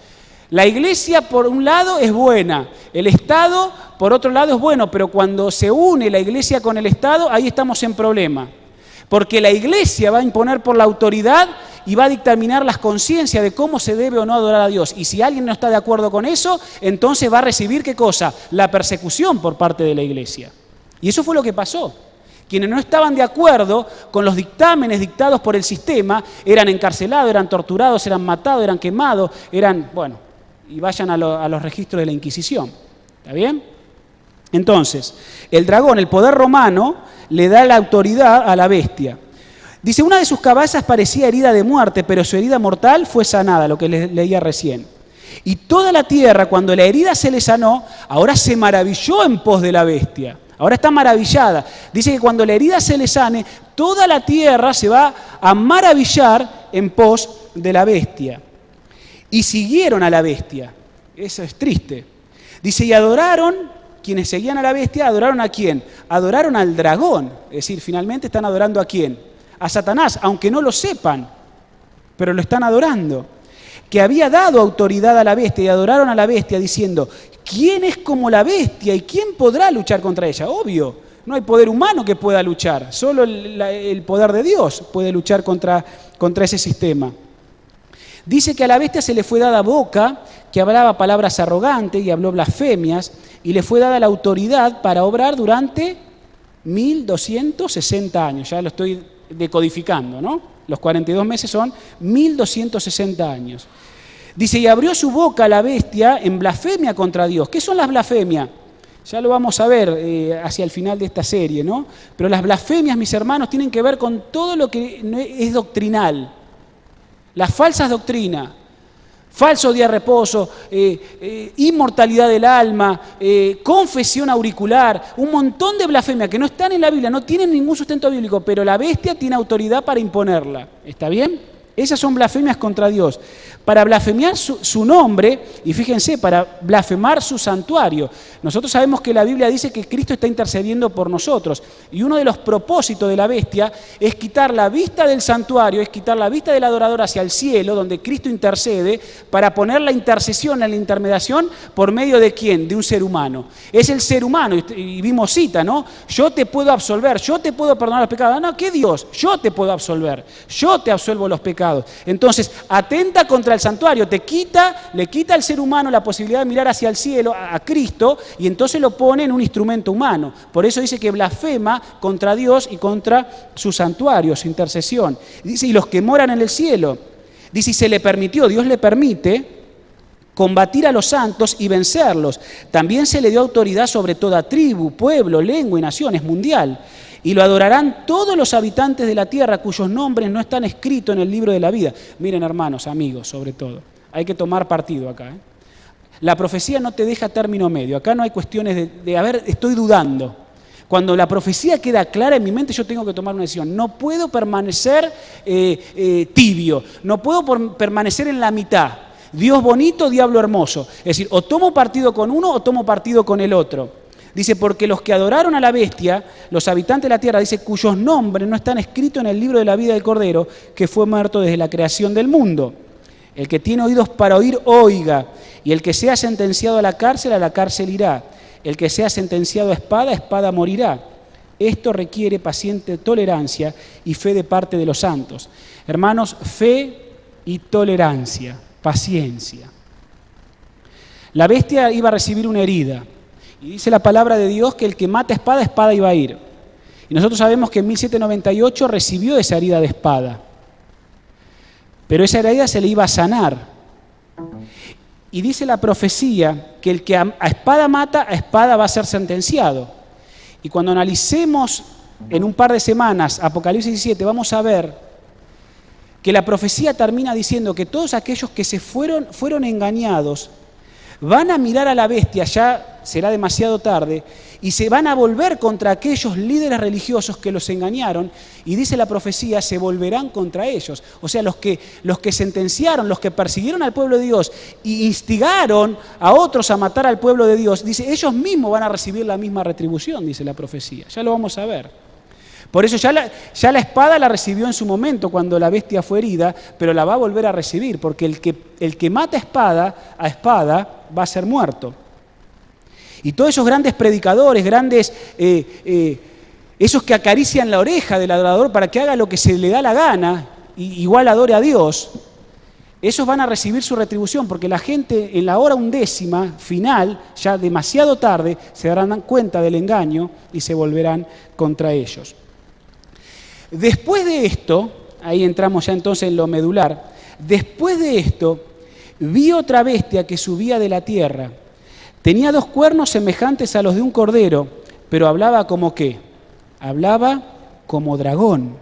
La iglesia, por un lado, es buena. El Estado, por otro lado, es bueno. Pero cuando se une la iglesia con el Estado, ahí estamos en problema. Porque la iglesia va a imponer por la autoridad y va a dictaminar las conciencias de cómo se debe o no adorar a Dios. Y si alguien no está de acuerdo con eso, entonces va a recibir, ¿qué cosa? La persecución por parte de la iglesia. Y eso fue lo que pasó. Quienes no estaban de acuerdo con los dictámenes dictados por el sistema eran encarcelados, eran torturados, eran matados, eran quemados, y vayan a los registros de la Inquisición. ¿Está bien? Entonces, el dragón, el poder romano, le da la autoridad a la bestia. Dice, una de sus cabezas parecía herida de muerte, pero su herida mortal fue sanada, lo que leía recién. Y toda la tierra, cuando la herida se le sanó, ahora se maravilló en pos de la bestia. Ahora está maravillada. Dice que cuando la herida se le sane, toda la tierra se va a maravillar en pos de la bestia. Y siguieron a la bestia. Eso es triste. Dice, y adoraron, quienes seguían a la bestia, ¿adoraron a quién? Adoraron al dragón. Es decir, finalmente están adorando ¿a quién? A Satanás, aunque no lo sepan, pero lo están adorando. Que había dado autoridad a la bestia y adoraron a la bestia diciendo, ¿quién es como la bestia y quién podrá luchar contra ella? Obvio, no hay poder humano que pueda luchar, solo el poder de Dios puede luchar contra ese sistema. Dice que a la bestia se le fue dada boca, que hablaba palabras arrogantes y habló blasfemias, y le fue dada la autoridad para obrar durante 1260 años. Ya lo estoy decodificando, ¿no? Los 42 meses son 1260 años. Dice, y abrió su boca la bestia en blasfemia contra Dios. ¿Qué son las blasfemias? Ya lo vamos a ver hacia el final de esta serie, ¿no? Pero las blasfemias, mis hermanos, tienen que ver con todo lo que es doctrinal. Las falsas doctrinas, falso día de reposo, inmortalidad del alma, confesión auricular, un montón de blasfemias que no están en la Biblia, no tienen ningún sustento bíblico, pero la bestia tiene autoridad para imponerla. ¿Está bien? Esas son blasfemias contra Dios. Para blasfemiar su nombre, y fíjense, para blasfemar su santuario. Nosotros sabemos que la Biblia dice que Cristo está intercediendo por nosotros. Y uno de los propósitos de la bestia es quitar la vista del santuario, es quitar la vista del adorador hacia el cielo, donde Cristo intercede, para poner la intercesión, la intermediación, por medio de ¿quién? De un ser humano. Es el ser humano, y vimos cita, ¿no? Yo te puedo absolver, yo te puedo perdonar los pecados. No, ¿qué Dios? Yo te puedo absolver, yo te absuelvo los pecados. Entonces, atenta contra el santuario, le quita al ser humano la posibilidad de mirar hacia el cielo, a Cristo, y entonces lo pone en un instrumento humano. Por eso dice que blasfema contra Dios y contra su santuario, su intercesión. Dice, y los que moran en el cielo. Dice, y se le permitió, Dios le permite combatir a los santos y vencerlos. También se le dio autoridad sobre toda tribu, pueblo, lengua y nación, es mundial. Y lo adorarán todos los habitantes de la tierra cuyos nombres no están escritos en el libro de la vida. Miren, hermanos, amigos, sobre todo, hay que tomar partido acá. La profecía no te deja término medio. Acá no hay cuestiones estoy dudando. Cuando la profecía queda clara en mi mente, yo tengo que tomar una decisión. No puedo permanecer tibio, no puedo permanecer en la mitad. Dios bonito, diablo hermoso. Es decir, o tomo partido con uno o tomo partido con el otro. Dice, porque los que adoraron a la bestia, los habitantes de la tierra, dice, cuyos nombres no están escritos en el libro de la vida del Cordero, que fue muerto desde la creación del mundo. El que tiene oídos para oír, oiga. Y el que sea sentenciado a la cárcel irá. El que sea sentenciado a espada morirá. Esto requiere paciente tolerancia y fe de parte de los santos. Hermanos, fe y tolerancia, paciencia. La bestia iba a recibir una herida. Y dice la palabra de Dios que el que mata espada, espada iba a ir. Y nosotros sabemos que en 1798 recibió esa herida de espada. Pero esa herida se le iba a sanar. Y dice la profecía que el que a espada mata, a espada va a ser sentenciado. Y cuando analicemos en un par de semanas Apocalipsis 17, vamos a ver que la profecía termina diciendo que todos aquellos que se fueron engañados van a mirar a la bestia, ya será demasiado tarde, y se van a volver contra aquellos líderes religiosos que los engañaron, y dice la profecía, se volverán contra ellos. O sea, los que sentenciaron, los que persiguieron al pueblo de Dios y instigaron a otros a matar al pueblo de Dios, dice, ellos mismos van a recibir la misma retribución, dice la profecía. Ya lo vamos a ver. Por eso ya la espada la recibió en su momento cuando la bestia fue herida, pero la va a volver a recibir, porque el que mata a espada va a ser muerto. Y todos esos grandes predicadores, esos que acarician la oreja del adorador para que haga lo que se le da la gana, igual adore a Dios, esos van a recibir su retribución, porque la gente en la hora 11 final, ya demasiado tarde, se darán cuenta del engaño y se volverán contra ellos. Después de esto, ahí entramos ya entonces en lo medular, después de esto, vi otra bestia que subía de la tierra. Tenía 2 cuernos semejantes a los de un cordero, pero hablaba como ¿qué? Hablaba como dragón.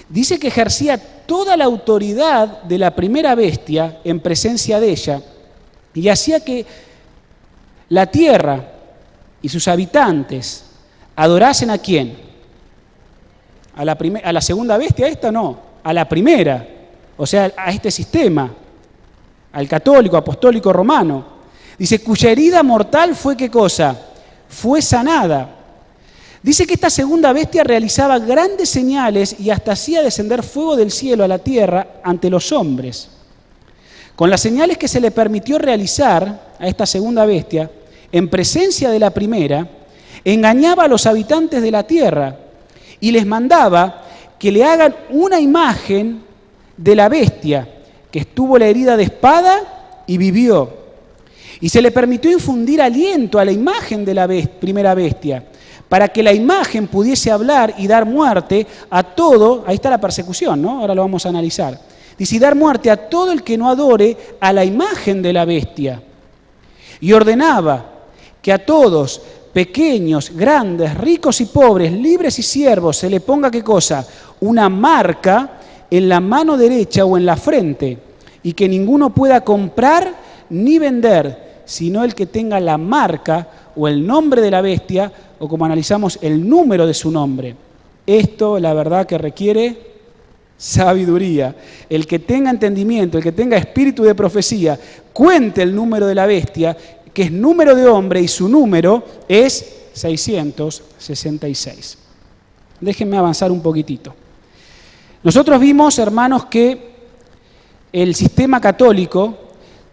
Dice que ejercía toda la autoridad de la primera bestia en presencia de ella y hacía que la tierra y sus habitantes adorasen ¿a quién? ¿A la segunda bestia esta? No, a la primera, o sea, a este sistema, al católico, apostólico romano. Dice, cuya herida mortal fue ¿qué cosa? Fue sanada. Dice que esta segunda bestia realizaba grandes señales y hasta hacía descender fuego del cielo a la tierra ante los hombres. Con las señales que se le permitió realizar a esta segunda bestia, en presencia de la primera, engañaba a los habitantes de la tierra y les mandaba que le hagan una imagen de la bestia que estuvo la herida de espada y vivió. Y se le permitió infundir aliento a la imagen de la primera bestia, para que la imagen pudiese hablar y dar muerte a todo, ahí está la persecución, ¿no? Ahora lo vamos a analizar. Dice, y dar muerte a todo el que no adore a la imagen de la bestia. Y ordenaba que a todos, pequeños, grandes, ricos y pobres, libres y siervos, se le ponga ¿qué cosa? Una marca en la mano derecha o en la frente, y que ninguno pueda comprar ni vender, sino el que tenga la marca o el nombre de la bestia, o como analizamos, el número de su nombre. Esto, la verdad, que requiere sabiduría. El que tenga entendimiento, el que tenga espíritu de profecía, cuente el número de la bestia, que es número de hombre, y su número es 666. Déjenme avanzar un poquitito. Nosotros vimos, hermanos, que el sistema católico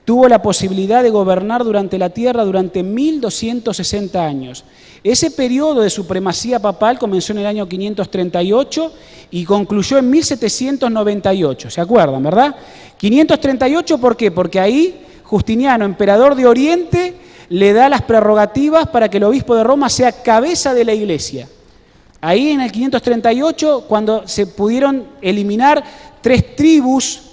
tuvo la posibilidad de gobernar durante la tierra durante 1260 años. Ese periodo de supremacía papal comenzó en el año 538 y concluyó en 1798, ¿se acuerdan, verdad? 538, ¿por qué? Porque ahí Justiniano, emperador de Oriente, le da las prerrogativas para que el obispo de Roma sea cabeza de la iglesia. Ahí en el 538, cuando se pudieron eliminar 3 tribus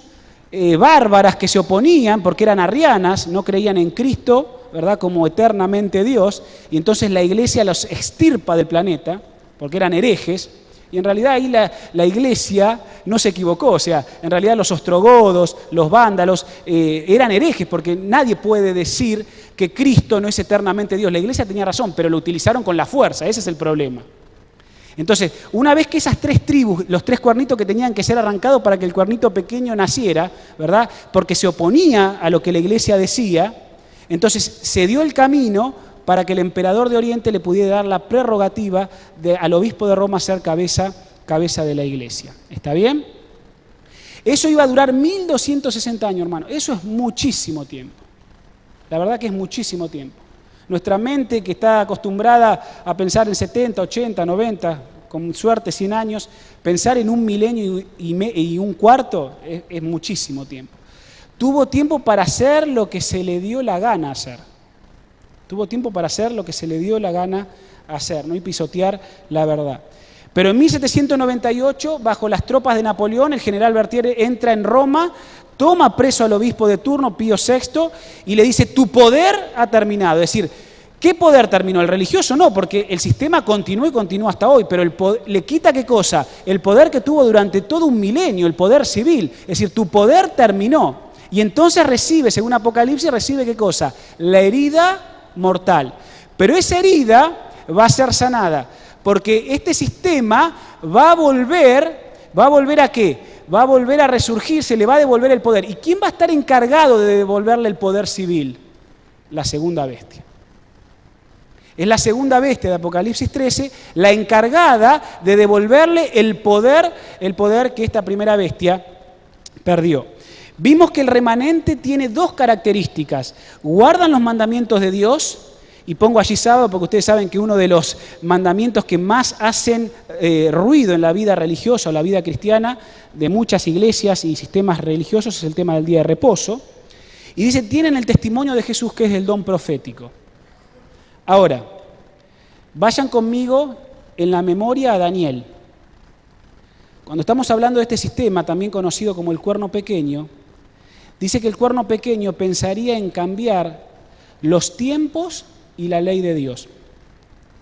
bárbaras que se oponían porque eran arrianas, no creían en Cristo, ¿verdad?, como eternamente Dios, y entonces la iglesia los extirpa del planeta porque eran herejes. Y en realidad ahí la iglesia no se equivocó, o sea, en realidad los ostrogodos, los vándalos, eran herejes, porque nadie puede decir que Cristo no es eternamente Dios. La iglesia tenía razón, pero lo utilizaron con la fuerza, ese es el problema. Entonces, una vez que esas 3 tribus, los 3 cuernitos que tenían que ser arrancados para que el cuernito pequeño naciera, ¿verdad?, porque se oponía a lo que la iglesia decía, entonces se dio el camino para que el emperador de Oriente le pudiera dar la prerrogativa al obispo de Roma ser cabeza de la iglesia. ¿Está bien? Eso iba a durar 1260 años, hermano. Eso es muchísimo tiempo. La verdad que es muchísimo tiempo. Nuestra mente, que está acostumbrada a pensar en 70, 80, 90, con suerte 100 años, pensar en 1 milenio y un cuarto es muchísimo tiempo. Tuvo tiempo para hacer lo que se le dio la gana hacer. Tuvo tiempo para hacer lo que se le dio la gana hacer, ¿no? Y pisotear la verdad. Pero en 1798, bajo las tropas de Napoleón, el general Berthier entra en Roma, toma preso al obispo de turno, Pío VI, y le dice, tu poder ha terminado. Es decir, ¿qué poder terminó? El religioso no, porque el sistema continuó y continúa hasta hoy, pero le quita ¿qué cosa? El poder que tuvo durante todo un milenio, el poder civil. Es decir, tu poder terminó. Y entonces recibe, según Apocalipsis, recibe ¿qué cosa? La herida mortal. Pero esa herida va a ser sanada, porque este sistema va a volver ¿a qué? Va a volver a resurgir, se le va a devolver el poder. ¿Y quién va a estar encargado de devolverle el poder civil? La segunda bestia. Es la segunda bestia de Apocalipsis 13, la encargada de devolverle el poder que esta primera bestia perdió. Vimos que el remanente tiene dos características. Guardan los mandamientos de Dios, y pongo allí sábado porque ustedes saben que uno de los mandamientos que más hacen ruido en la vida religiosa o la vida cristiana de muchas iglesias y sistemas religiosos es el tema del día de reposo. Y dice, tienen el testimonio de Jesús que es el don profético. Ahora, vayan conmigo en la memoria a Daniel. Cuando estamos hablando de este sistema, también conocido como el cuerno pequeño, dice que el cuerno pequeño pensaría en cambiar los tiempos y la ley de Dios.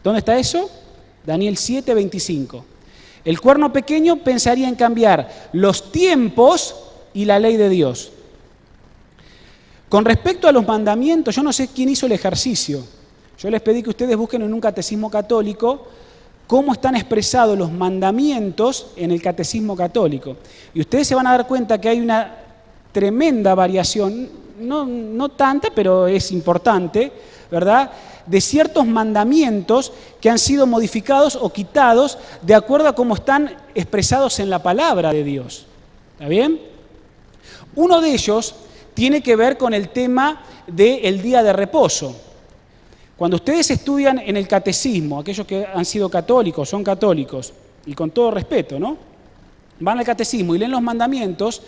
¿Dónde está eso? Daniel 7:25. El cuerno pequeño pensaría en cambiar los tiempos y la ley de Dios. Con respecto a los mandamientos, yo no sé quién hizo el ejercicio. Yo les pedí que ustedes busquen en un catecismo católico cómo están expresados los mandamientos en el catecismo católico. Y ustedes se van a dar cuenta que hay una tremenda variación, no tanta, pero es importante, ¿verdad?, de ciertos mandamientos que han sido modificados o quitados de acuerdo a cómo están expresados en la palabra de Dios. ¿Está bien? Uno de ellos tiene que ver con el tema del día de reposo. Cuando ustedes estudian en el catecismo, aquellos que han sido católicos, son católicos, y con todo respeto, ¿no?, van al catecismo y leen los mandamientos,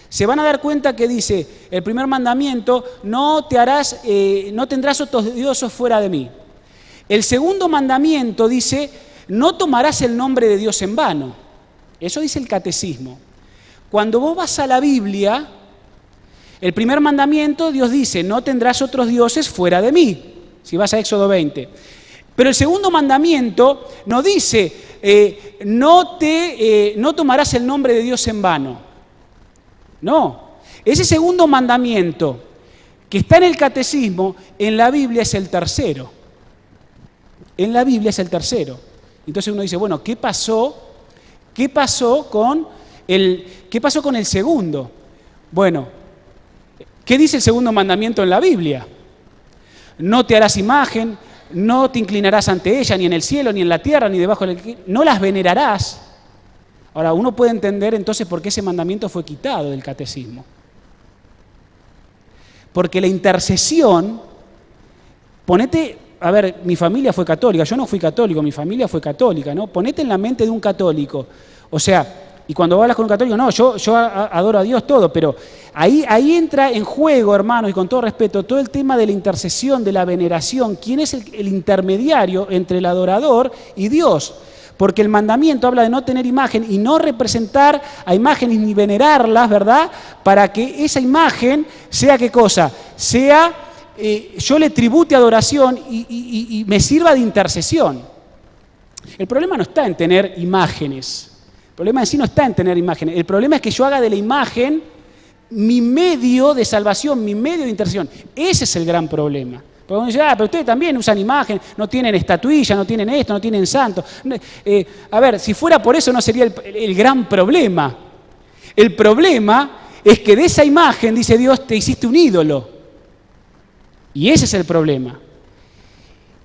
se van a dar cuenta que dice, el primer mandamiento, no tendrás otros dioses fuera de mí. El segundo mandamiento dice, no tomarás el nombre de Dios en vano. Eso dice el catecismo. Cuando vos vas a la Biblia, el primer mandamiento, Dios dice, no tendrás otros dioses fuera de mí, si vas a Éxodo 20. Pero el segundo mandamiento no dice, no tomarás el nombre de Dios en vano. No, ese segundo mandamiento que está en el catecismo, en la Biblia es el tercero. En la Biblia es el tercero. Entonces uno dice, bueno, ¿qué pasó con el segundo? Bueno, ¿qué dice el segundo mandamiento en la Biblia? No te harás imagen, no te inclinarás ante ella, ni en el cielo, ni en la tierra, ni debajo del... No las venerarás. Ahora, uno puede entender entonces por qué ese mandamiento fue quitado del catecismo. Porque la intercesión, a ver, mi familia fue católica, yo no fui católico, mi familia fue católica, ¿no? Ponete en la mente de un católico. O sea, y cuando hablas con un católico, no, yo adoro a Dios todo, pero ahí entra en juego, hermanos, y con todo respeto, todo el tema de la intercesión, de la veneración, quién es el intermediario entre el adorador y Dios. Porque el mandamiento habla de no tener imagen y no representar a imágenes ni venerarlas, ¿verdad? Para que esa imagen sea, ¿qué cosa? Sea, yo le tribute adoración y me sirva de intercesión. El problema no está en tener imágenes. El problema en sí no está en tener imágenes. El problema es que yo haga de la imagen mi medio de salvación, mi medio de intercesión. Ese es el gran problema. Porque uno dice, pero ustedes también usan imagen, no tienen estatuilla, no tienen esto, no tienen santo. A ver, si fuera por eso no sería el gran problema. El problema es que de esa imagen, dice Dios, te hiciste un ídolo. Y ese es el problema.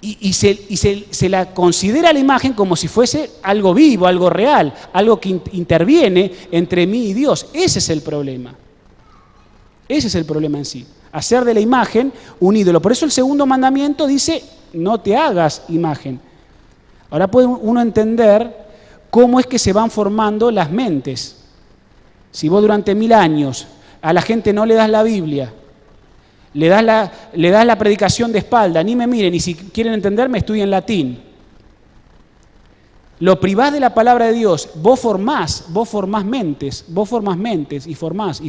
Y se la considera la imagen como si fuese algo vivo, algo real, algo que interviene entre mí y Dios. Ese es el problema. Ese es el problema en sí. Hacer de la imagen un ídolo. Por eso el segundo mandamiento dice, no te hagas imagen. Ahora puede uno entender cómo es que se van formando las mentes. Si vos durante 1000 años a la gente no le das la Biblia, Le das la predicación de espalda, ni me miren, y si quieren entenderme, estudien latín. Lo privás de la palabra de Dios, vos formás mentes, y formás,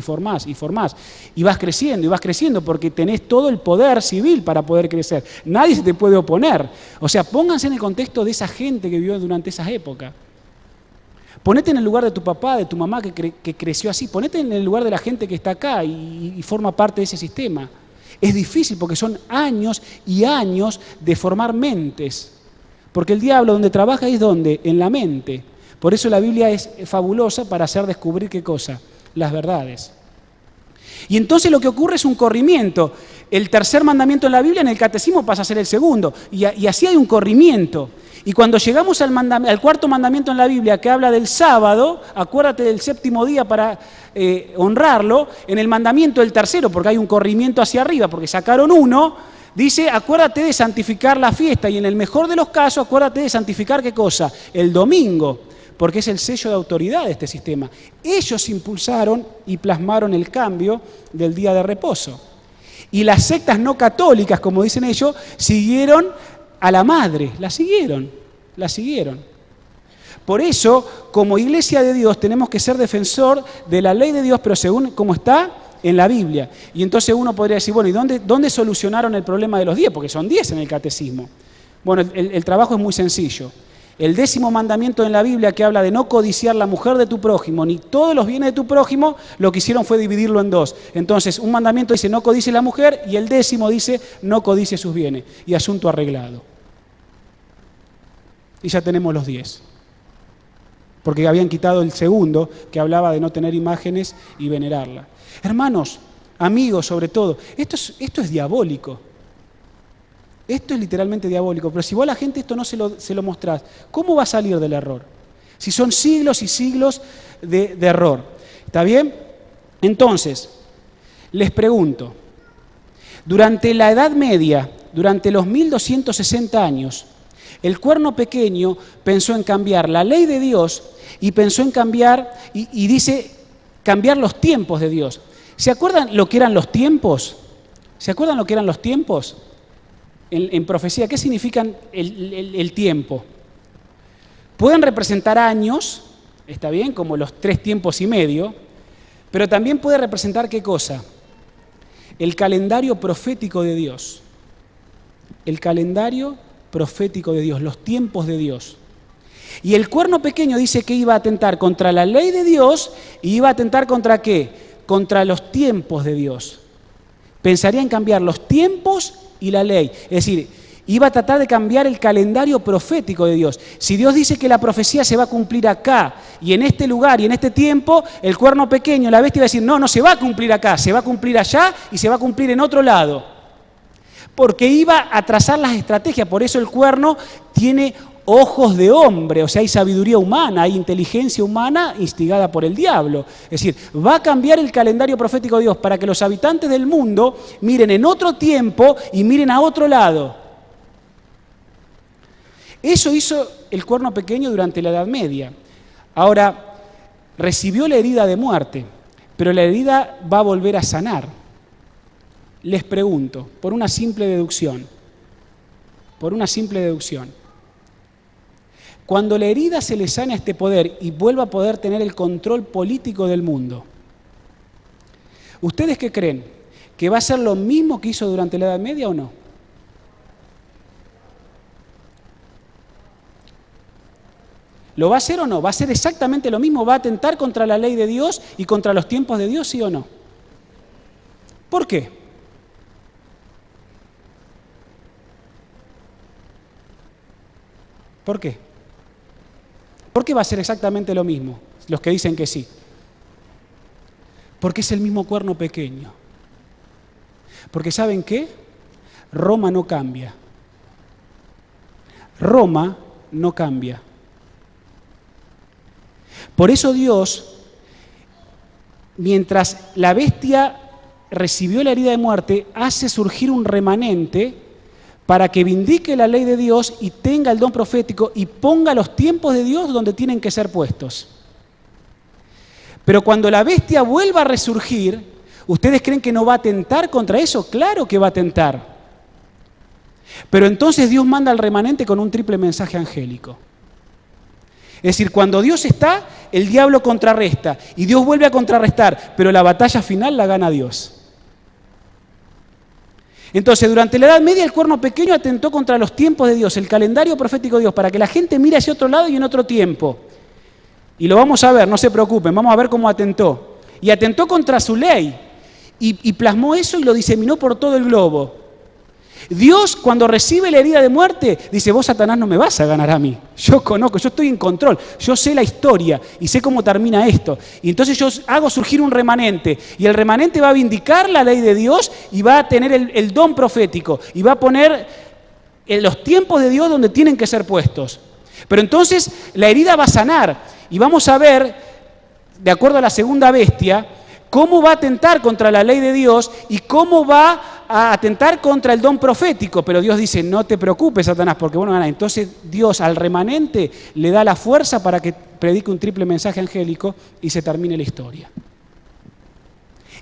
y vas creciendo, porque tenés todo el poder civil para poder crecer. Nadie se te puede oponer. O sea, pónganse en el contexto de esa gente que vivió durante esas épocas. Ponete en el lugar de tu papá, de tu mamá que creció así. Ponete en el lugar de la gente que está acá y forma parte de ese sistema. Es difícil porque son años y años de formar mentes. Porque el diablo donde trabaja es donde, en la mente. Por eso la Biblia es fabulosa para hacer descubrir ¿qué cosa? Las verdades. Y entonces lo que ocurre es un corrimiento. El tercer mandamiento en la Biblia, en el catecismo, pasa a ser el segundo. Y así hay un corrimiento. Y cuando llegamos al cuarto mandamiento en la Biblia, que habla del sábado, acuérdate del séptimo día para honrarlo, en el mandamiento del tercero, porque hay un corrimiento hacia arriba, porque sacaron uno, dice, acuérdate de santificar la fiesta, y en el mejor de los casos, acuérdate de santificar ¿qué cosa? El domingo, porque es el sello de autoridad de este sistema. Ellos impulsaron y plasmaron el cambio del día de reposo. Y las sectas no católicas, como dicen ellos, siguieron a la madre, la siguieron. Por eso, como iglesia de Dios, tenemos que ser defensor de la ley de Dios, pero según cómo está en la Biblia. Y entonces uno podría decir, bueno, ¿y dónde solucionaron el problema de los 10? Porque son 10 en el catecismo. Bueno, el trabajo es muy sencillo. El 10º mandamiento en la Biblia, que habla de no codiciar la mujer de tu prójimo, ni todos los bienes de tu prójimo, lo que hicieron fue dividirlo en dos. Entonces, un mandamiento dice no codicie la mujer, y el 10º dice no codicie sus bienes. Y asunto arreglado. Y ya tenemos los 10. Porque habían quitado el segundo, que hablaba de no tener imágenes y venerarla. Hermanos, amigos sobre todo, esto es diabólico. Esto es literalmente diabólico, pero si vos a la gente esto no se lo mostrás, ¿cómo va a salir del error? Si son siglos y siglos de error. ¿Está bien? Entonces, les pregunto, durante la Edad Media, durante los 1260 años, el Cuerno Pequeño pensó en cambiar la ley de Dios y pensó en cambiar, y dice, cambiar los tiempos de Dios. ¿Se acuerdan lo que eran los tiempos? ¿Se acuerdan lo que eran los tiempos? En profecía, ¿qué significan el tiempo? Pueden representar años, está bien, como los 3 tiempos y medio, pero también puede representar ¿qué cosa? El calendario profético de Dios. El calendario profético de Dios, los tiempos de Dios. Y el Cuerno Pequeño dice que iba a atentar contra la ley de Dios y iba a atentar contra ¿qué? Contra los tiempos de Dios. Pensaría en cambiar los tiempos y la ley. Es decir, iba a tratar de cambiar el calendario profético de Dios. Si Dios dice que la profecía se va a cumplir acá, y en este lugar, y en este tiempo, el Cuerno Pequeño, la bestia, va a decir, no se va a cumplir acá, se va a cumplir allá, y se va a cumplir en otro lado. Porque iba a trazar las estrategias. Por eso el cuerno tiene ojos de hombre, o sea, hay sabiduría humana, hay inteligencia humana instigada por el diablo. Es decir, va a cambiar el calendario profético de Dios para que los habitantes del mundo miren en otro tiempo y miren a otro lado. Eso hizo el Cuerno Pequeño durante la Edad Media. Ahora, recibió la herida de muerte, pero la herida va a volver a sanar. Les pregunto, por una simple deducción, cuando la herida se le sana este poder y vuelva a poder tener el control político del mundo, ¿ustedes qué creen? ¿Que va a ser lo mismo que hizo durante la Edad Media o no? ¿Lo va a hacer o no? ¿Va a ser exactamente lo mismo? ¿Va a atentar contra la ley de Dios y contra los tiempos de Dios, sí o no? ¿Por qué? ¿Por qué? ¿Por qué va a ser exactamente lo mismo? Los que dicen que sí. Porque es el mismo Cuerno Pequeño. Porque ¿saben qué? Roma no cambia. Roma no cambia. Por eso Dios, mientras la bestia recibió la herida de muerte, hace surgir un remanente para que vindique la ley de Dios y tenga el don profético y ponga los tiempos de Dios donde tienen que ser puestos. Pero cuando la bestia vuelva a resurgir, ¿Ustedes creen que no va a atentar contra eso? Claro que va a atentar. Pero entonces Dios manda al remanente con un triple mensaje angélico. Es decir, cuando Dios está, el diablo contrarresta y Dios vuelve a contrarrestar, pero la batalla final la gana Dios. Entonces, durante la Edad Media, el cuerno pequeño atentó contra los tiempos de Dios, el calendario profético de Dios, para que la gente mire hacia otro lado y en otro tiempo. Y lo vamos a ver, no se preocupen, vamos a ver cómo atentó. Y atentó contra su ley, y plasmó eso y lo diseminó por todo el globo. Dios, cuando recibe la herida de muerte, dice, vos, Satanás, no me vas a ganar a mí. Yo conozco, yo estoy en control, yo sé la historia y sé cómo termina esto. Y entonces yo hago surgir un remanente, y el remanente va a vindicar la ley de Dios y va a tener el don profético, y va a poner en los tiempos de Dios donde tienen que ser puestos. Pero entonces la herida va a sanar, y vamos a ver, de acuerdo a la segunda bestia, cómo va a atentar contra la ley de Dios y cómo va a atentar contra el don profético. Pero Dios dice, no te preocupes, Satanás, porque bueno, gana. Entonces Dios al remanente le da la fuerza para que predique un triple mensaje angélico y se termine la historia.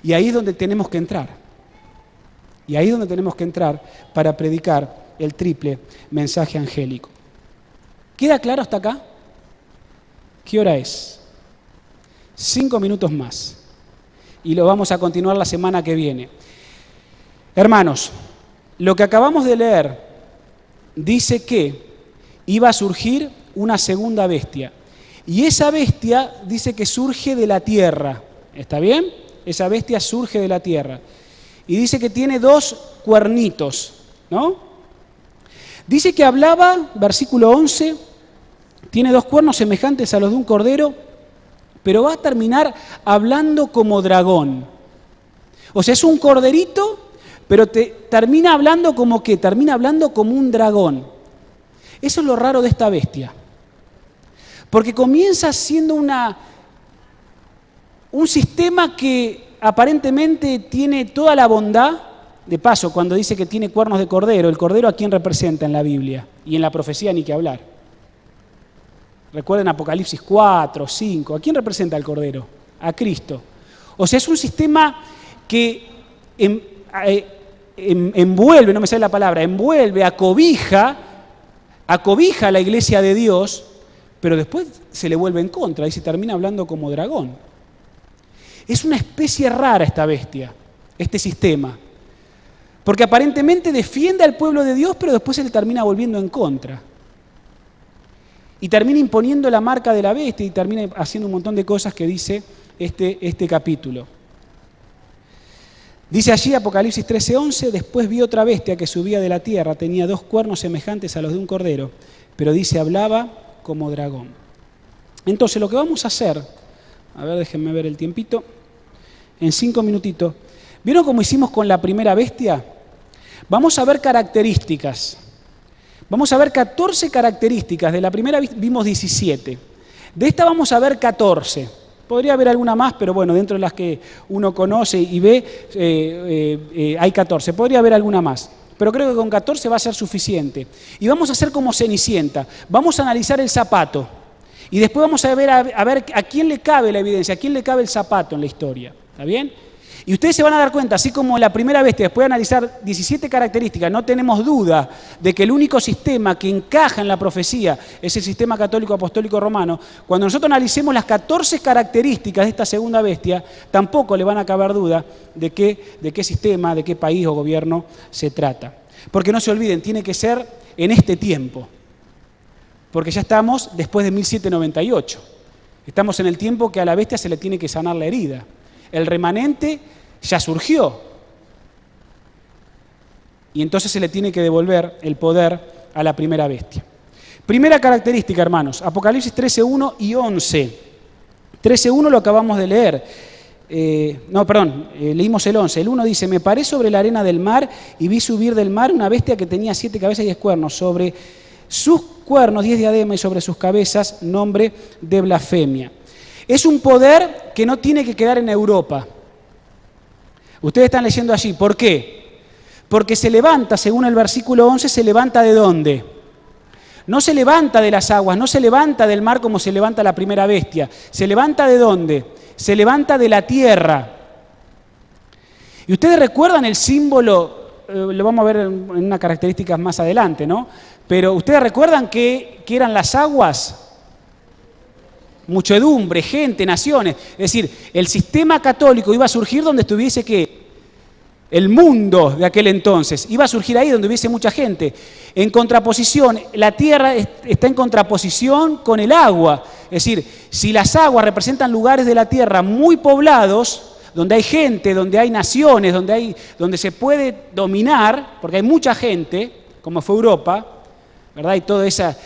Y ahí es donde tenemos que entrar. Y ahí es donde tenemos que entrar para predicar el triple mensaje angélico. ¿Queda claro hasta acá? ¿Qué hora es? 5 minutos más. Y lo vamos a continuar la semana que viene. Hermanos, lo que acabamos de leer dice que iba a surgir una segunda bestia. Y esa bestia dice que surge de la tierra. ¿Está bien? Esa bestia surge de la tierra. Y dice que tiene 2 cuernitos, ¿no? Dice que hablaba, versículo 11, tiene 2 cuernos semejantes a los de un cordero, pero va a terminar hablando como dragón. O sea, es un corderito, pero termina hablando como ¿qué? Termina hablando como un dragón. Eso es lo raro de esta bestia. Porque comienza siendo un sistema que aparentemente tiene toda la bondad. De paso, cuando dice que tiene cuernos de cordero, ¿el cordero a quién representa en la Biblia? Y en la profecía ni que hablar. Recuerden Apocalipsis 4, 5. ¿A quién representa el cordero? A Cristo. O sea, es un sistema que envuelve, no me sale la palabra, envuelve, acobija a la iglesia de Dios, pero después se le vuelve en contra y se termina hablando como dragón. Es una especie rara esta bestia, este sistema, porque aparentemente defiende al pueblo de Dios, pero después se le termina volviendo en contra. Y termina imponiendo la marca de la bestia y termina haciendo un montón de cosas que dice este capítulo. Dice allí Apocalipsis 13:11, después vi otra bestia que subía de la tierra, tenía 2 cuernos semejantes a los de un cordero, pero dice, hablaba como dragón. Entonces lo que vamos a hacer, a ver, déjenme ver el tiempito, en 5 minutitos, ¿vieron cómo hicimos con la primera bestia? Vamos a ver características. Vamos a ver 14 características. De la primera vimos 17. De esta vamos a ver 14. Podría haber alguna más, pero bueno, dentro de las que uno conoce y ve, hay 14. Podría haber alguna más, pero creo que con 14 va a ser suficiente. Y vamos a hacer como Cenicienta. Vamos a analizar el zapato. Y después vamos a ver a quién le cabe la evidencia, a quién le cabe el zapato en la historia. ¿Está bien? Y ustedes se van a dar cuenta, así como la primera bestia, después de analizar 17 características, no tenemos duda de que el único sistema que encaja en la profecía es el sistema católico apostólico romano. Cuando nosotros analicemos las 14 características de esta segunda bestia, tampoco le van a caber duda de qué sistema, de qué país o gobierno se trata. Porque no se olviden, tiene que ser en este tiempo. Porque ya estamos después de 1798. Estamos en el tiempo que a la bestia se le tiene que sanar la herida. El remanente ya surgió. Y entonces se le tiene que devolver el poder a la primera bestia. Primera característica, hermanos, Apocalipsis 13:1 y 11. 13:1 lo acabamos de leer. Leímos el 11. El 1 dice, me paré sobre la arena del mar y vi subir del mar una bestia que tenía 7 cabezas y 10 cuernos. Sobre sus cuernos 10 diademas y sobre sus cabezas nombre de blasfemia. Es un poder que no tiene que quedar en Europa. Ustedes están leyendo allí. ¿Por qué? Porque se levanta, según el versículo 11, se levanta ¿de dónde? No se levanta de las aguas, no se levanta del mar como se levanta la primera bestia. ¿Se levanta de dónde? Se levanta de la tierra. Y ustedes recuerdan el símbolo, lo vamos a ver en unas características más adelante, ¿no? Pero ustedes recuerdan que eran las aguas, muchedumbre, gente, naciones. Es decir, el sistema católico iba a surgir donde estuviese ¿qué? El mundo de aquel entonces. Iba a surgir ahí donde hubiese mucha gente. En contraposición, la tierra está en contraposición con el agua. Es decir, si las aguas representan lugares de la tierra muy poblados, donde hay gente, donde hay naciones, donde se puede dominar, porque hay mucha gente, como fue Europa, ¿verdad? Y toda esa,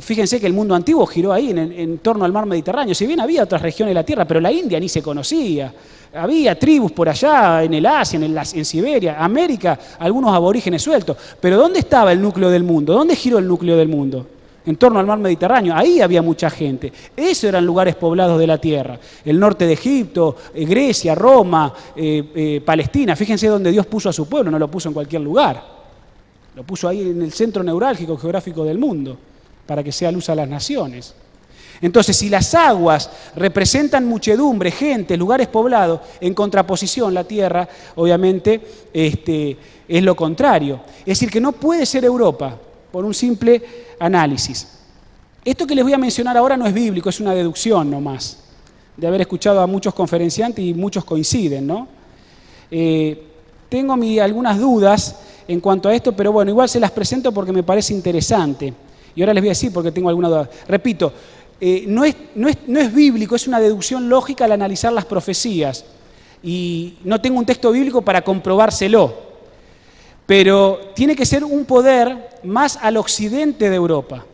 fíjense que el mundo antiguo giró ahí en torno al mar Mediterráneo. Si bien había otras regiones de la tierra, pero la India ni se conocía. Había tribus por allá, en el Asia, en Siberia, América, algunos aborígenes sueltos. Pero ¿dónde estaba el núcleo del mundo? ¿Dónde giró el núcleo del mundo? En torno al mar Mediterráneo. Ahí había mucha gente. Esos eran lugares poblados de la tierra. El norte de Egipto, Grecia, Roma, Palestina. Fíjense dónde Dios puso a su pueblo, no lo puso en cualquier lugar. Lo puso ahí en el centro neurálgico geográfico del mundo, para que sea luz a las naciones. Entonces, si las aguas representan muchedumbre, gente, lugares poblados, en contraposición la tierra, obviamente, es lo contrario. Es decir, que no puede ser Europa, por un simple análisis. Esto que les voy a mencionar ahora no es bíblico, es una deducción nomás, de haber escuchado a muchos conferenciantes y muchos coinciden, ¿no? Tengo algunas dudas en cuanto a esto, pero bueno, igual se las presento porque me parece interesante. Y ahora les voy a decir porque tengo alguna duda. Repito, no es bíblico, es una deducción lógica al analizar las profecías. Y no tengo un texto bíblico para comprobárselo. Pero tiene que ser un poder más al occidente de Europa.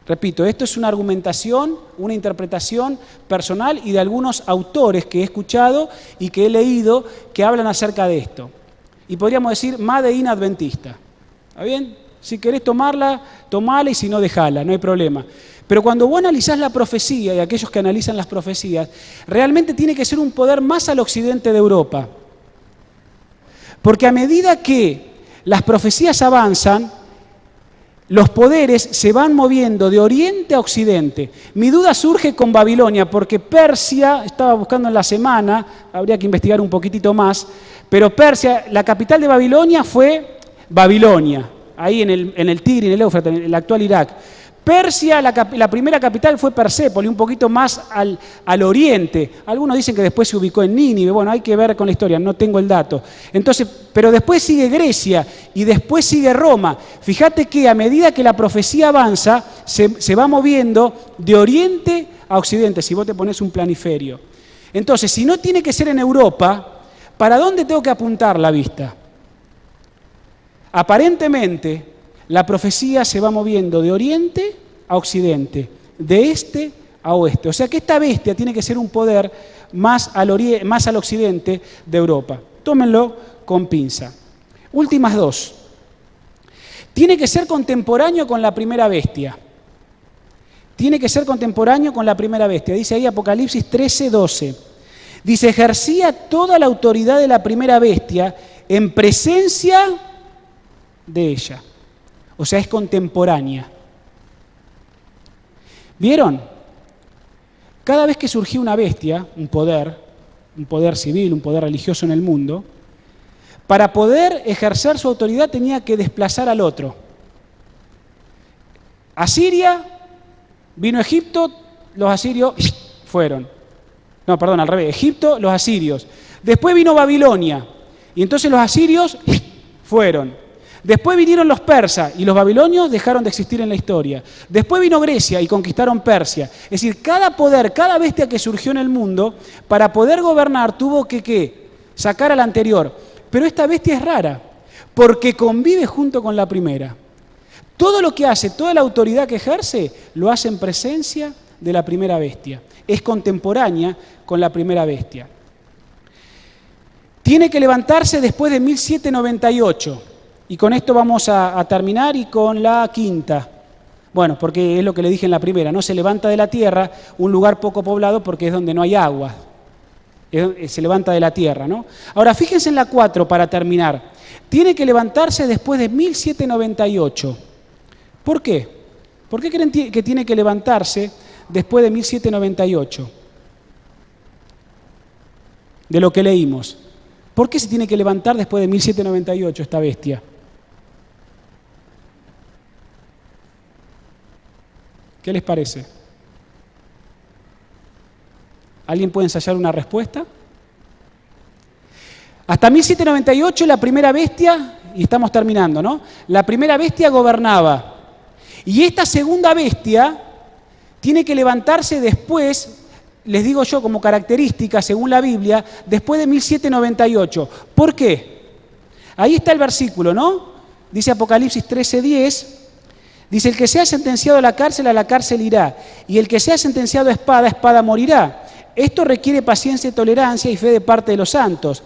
Repito, esto es una argumentación, una interpretación personal y de algunos autores que he escuchado y que he leído que hablan acerca de esto. Y podríamos decir, made in adventista. ¿Está bien? Si querés tomarla, tomala y si no, dejala, no hay problema. Pero cuando vos analizás la profecía y aquellos que analizan las profecías, realmente tiene que ser un poder más al occidente de Europa. Porque a medida que las profecías avanzan, los poderes se van moviendo de oriente a occidente. Mi duda surge con Babilonia, porque Persia, estaba buscando en la semana, habría que investigar un poquitito más, pero Persia, la capital de Babilonia fue Babilonia, ahí en el Tigre, en el Éufrates, en el actual Irak. Persia, la primera capital fue Persépoli, un poquito más al oriente. Algunos dicen que después se ubicó en Nínive. Bueno, hay que ver con la historia, no tengo el dato. Entonces, pero después sigue Grecia y después sigue Roma. Fíjate que a medida que la profecía avanza, se va moviendo de oriente a occidente, si vos te pones un planiferio. Entonces, si no tiene que ser en Europa, ¿para dónde tengo que apuntar la vista? Aparentemente, la profecía se va moviendo de oriente a occidente, de este a oeste. O sea que esta bestia tiene que ser un poder más al occidente de Europa. Tómenlo con pinza. Últimas dos. Tiene que ser contemporáneo con la primera bestia. Tiene que ser contemporáneo con la primera bestia. Dice ahí Apocalipsis 13:12. Dice, ejercía toda la autoridad de la primera bestia en presencia de ella. O sea, es contemporánea. ¿Vieron? Cada vez que surgía una bestia, un poder civil, un poder religioso en el mundo, para poder ejercer su autoridad tenía que desplazar al otro. Asiria, vino Egipto, los asirios fueron. No, perdón, al revés. Egipto, los asirios. Después vino Babilonia, y entonces los asirios fueron. Después vinieron los persas y los babilonios dejaron de existir en la historia. Después vino Grecia y conquistaron Persia. Es decir, cada poder, cada bestia que surgió en el mundo, para poder gobernar tuvo que sacar al anterior. Pero esta bestia es rara, porque convive junto con la primera. Todo lo que hace, toda la autoridad que ejerce, lo hace en presencia de la primera bestia. Es contemporánea con la primera bestia. Tiene que levantarse después de 1798. Y con esto vamos a terminar y con la quinta. Bueno, porque es lo que le dije en la primera, no se levanta de la tierra un lugar poco poblado porque es donde no hay agua. Se levanta de la tierra, ¿no? Ahora, fíjense en la 4 para terminar. Tiene que levantarse después de 1798. ¿Por qué? ¿Por qué creen que tiene que levantarse después de 1798? de lo que leímos. ¿Por qué se tiene que levantar después de 1798 esta bestia? ¿Qué les parece? ¿Alguien puede ensayar una respuesta? Hasta 1798 la primera bestia, y estamos terminando, ¿no? La primera bestia gobernaba. Y esta segunda bestia tiene que levantarse después, les digo yo como característica, según la Biblia, después de 1798. ¿Por qué? Ahí está el versículo, ¿no? Dice Apocalipsis 13:10, dice, el que sea sentenciado a la cárcel irá, y el que sea sentenciado a espada morirá. Esto requiere paciencia, tolerancia y fe de parte de los santos.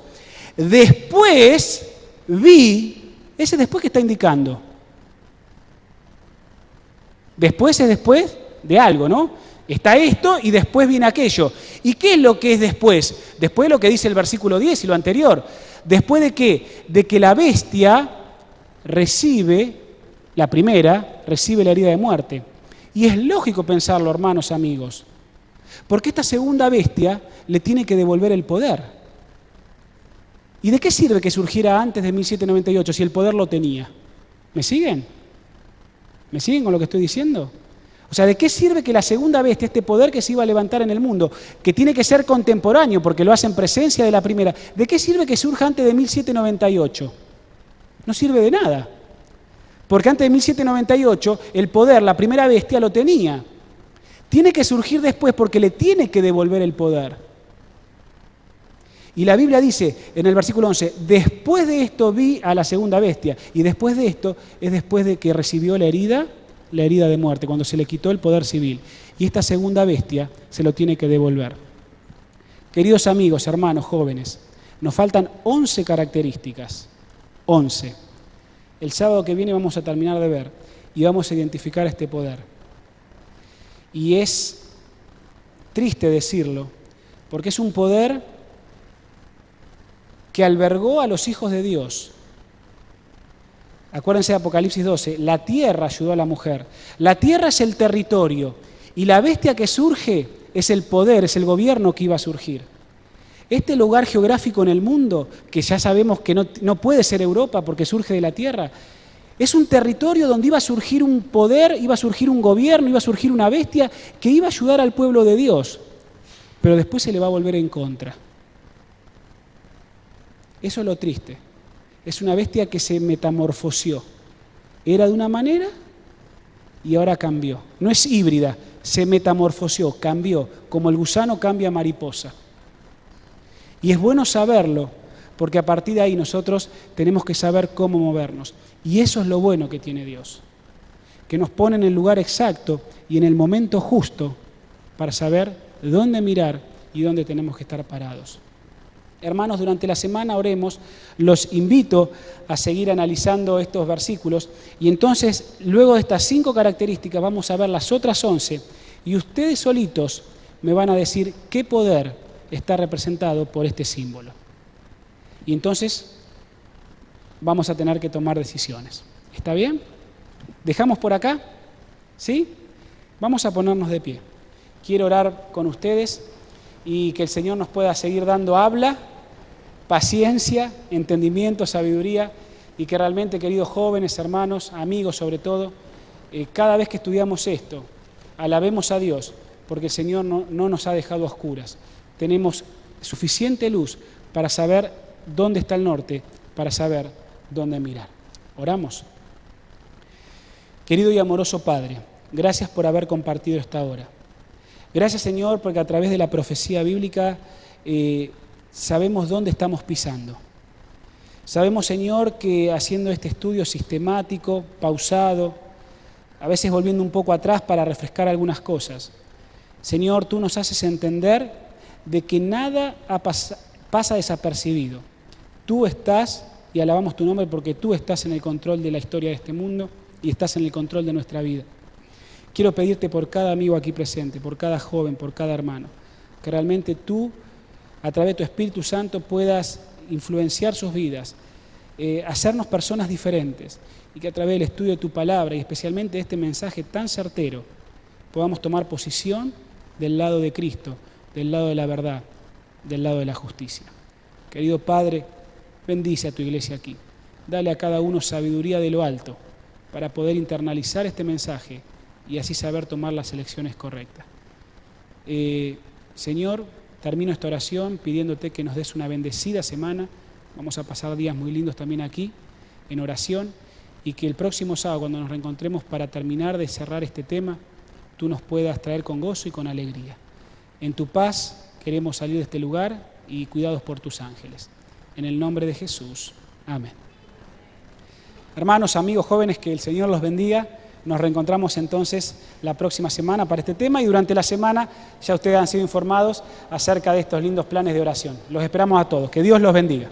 Después vi, ese después que está indicando. Después es después de algo, ¿no? Está esto y después viene aquello. ¿Y qué es lo que es después? Después lo que dice el versículo 10 y lo anterior. ¿Después de qué? De que la bestia recibe, la primera, recibe la herida de muerte. Y es lógico pensarlo, hermanos, amigos. Porque esta segunda bestia le tiene que devolver el poder. ¿Y de qué sirve que surgiera antes de 1798 si el poder lo tenía? ¿Me siguen? ¿Me siguen con lo que estoy diciendo? O sea, ¿de qué sirve que la segunda bestia, este poder que se iba a levantar en el mundo, que tiene que ser contemporáneo porque lo hace en presencia de la primera, ¿de qué sirve que surja antes de 1798? No sirve de nada. Porque antes de 1798 el poder, la primera bestia, lo tenía. Tiene que surgir después porque le tiene que devolver el poder. Y la Biblia dice en el versículo 11, después de esto vi a la segunda bestia. Y después de esto es después de que recibió la herida de muerte, cuando se le quitó el poder civil. Y esta segunda bestia se lo tiene que devolver. Queridos amigos, hermanos, jóvenes, nos faltan 11 características. 11. El sábado que viene vamos a terminar de ver y vamos a identificar este poder. Y es triste decirlo, porque es un poder que albergó a los hijos de Dios. Acuérdense de Apocalipsis 12, la tierra ayudó a la mujer. La tierra es el territorio y la bestia que surge es el poder, es el gobierno que iba a surgir. Este lugar geográfico en el mundo, que ya sabemos que no puede ser Europa porque surge de la tierra, es un territorio donde iba a surgir un poder, iba a surgir un gobierno, iba a surgir una bestia que iba a ayudar al pueblo de Dios, pero después se le va a volver en contra. Eso es lo triste. Es una bestia que se metamorfoseó. Era de una manera y ahora cambió. No es híbrida, se metamorfoseó, cambió, como el gusano cambia a mariposa. Y es bueno saberlo, porque a partir de ahí nosotros tenemos que saber cómo movernos. Y eso es lo bueno que tiene Dios, que nos pone en el lugar exacto y en el momento justo para saber dónde mirar y dónde tenemos que estar parados. Hermanos, durante la semana oremos, los invito a seguir analizando estos versículos y entonces, luego de estas 5 características, vamos a ver las otras 11 y ustedes solitos me van a decir qué poder está representado por este símbolo. Y entonces vamos a tener que tomar decisiones. ¿Está bien? ¿Dejamos por acá? ¿Sí? Vamos a ponernos de pie. Quiero orar con ustedes y que el Señor nos pueda seguir dando habla, paciencia, entendimiento, sabiduría y que realmente, queridos jóvenes, hermanos, amigos sobre todo, cada vez que estudiamos esto, alabemos a Dios porque el Señor no nos ha dejado a oscuras. Tenemos suficiente luz para saber dónde está el norte, para saber dónde mirar. Oramos. Querido y amoroso Padre, gracias por haber compartido esta hora. Gracias, Señor, porque a través de la profecía bíblica sabemos dónde estamos pisando. Sabemos, Señor, que haciendo este estudio sistemático, pausado, a veces volviendo un poco atrás para refrescar algunas cosas, Señor, tú nos haces entender de que nada pasa desapercibido. Tú estás, y alabamos tu nombre porque tú estás en el control de la historia de este mundo y estás en el control de nuestra vida. Quiero pedirte por cada amigo aquí presente, por cada joven, por cada hermano, que realmente tú, a través de tu Espíritu Santo, puedas influenciar sus vidas, hacernos personas diferentes y que a través del estudio de tu palabra y especialmente de este mensaje tan certero podamos tomar posición del lado de Cristo, del lado de la verdad del lado de la justicia. Querido Padre, bendice a tu iglesia aquí. Dale a cada uno sabiduría de lo alto para poder internalizar este mensaje y así saber tomar las elecciones correctas. Señor, termino esta oración pidiéndote que nos des una bendecida semana. Vamos a pasar días muy lindos también aquí en oración y que el próximo sábado, cuando nos reencontremos para terminar de cerrar este tema, tú nos puedas traer con gozo y con alegría. En tu paz queremos salir de este lugar y cuidados por tus ángeles. En el nombre de Jesús. Amén. Hermanos, amigos, jóvenes, que el Señor los bendiga. Nos reencontramos entonces la próxima semana para este tema y durante la semana ya ustedes han sido informados acerca de estos lindos planes de oración. Los esperamos a todos. Que Dios los bendiga.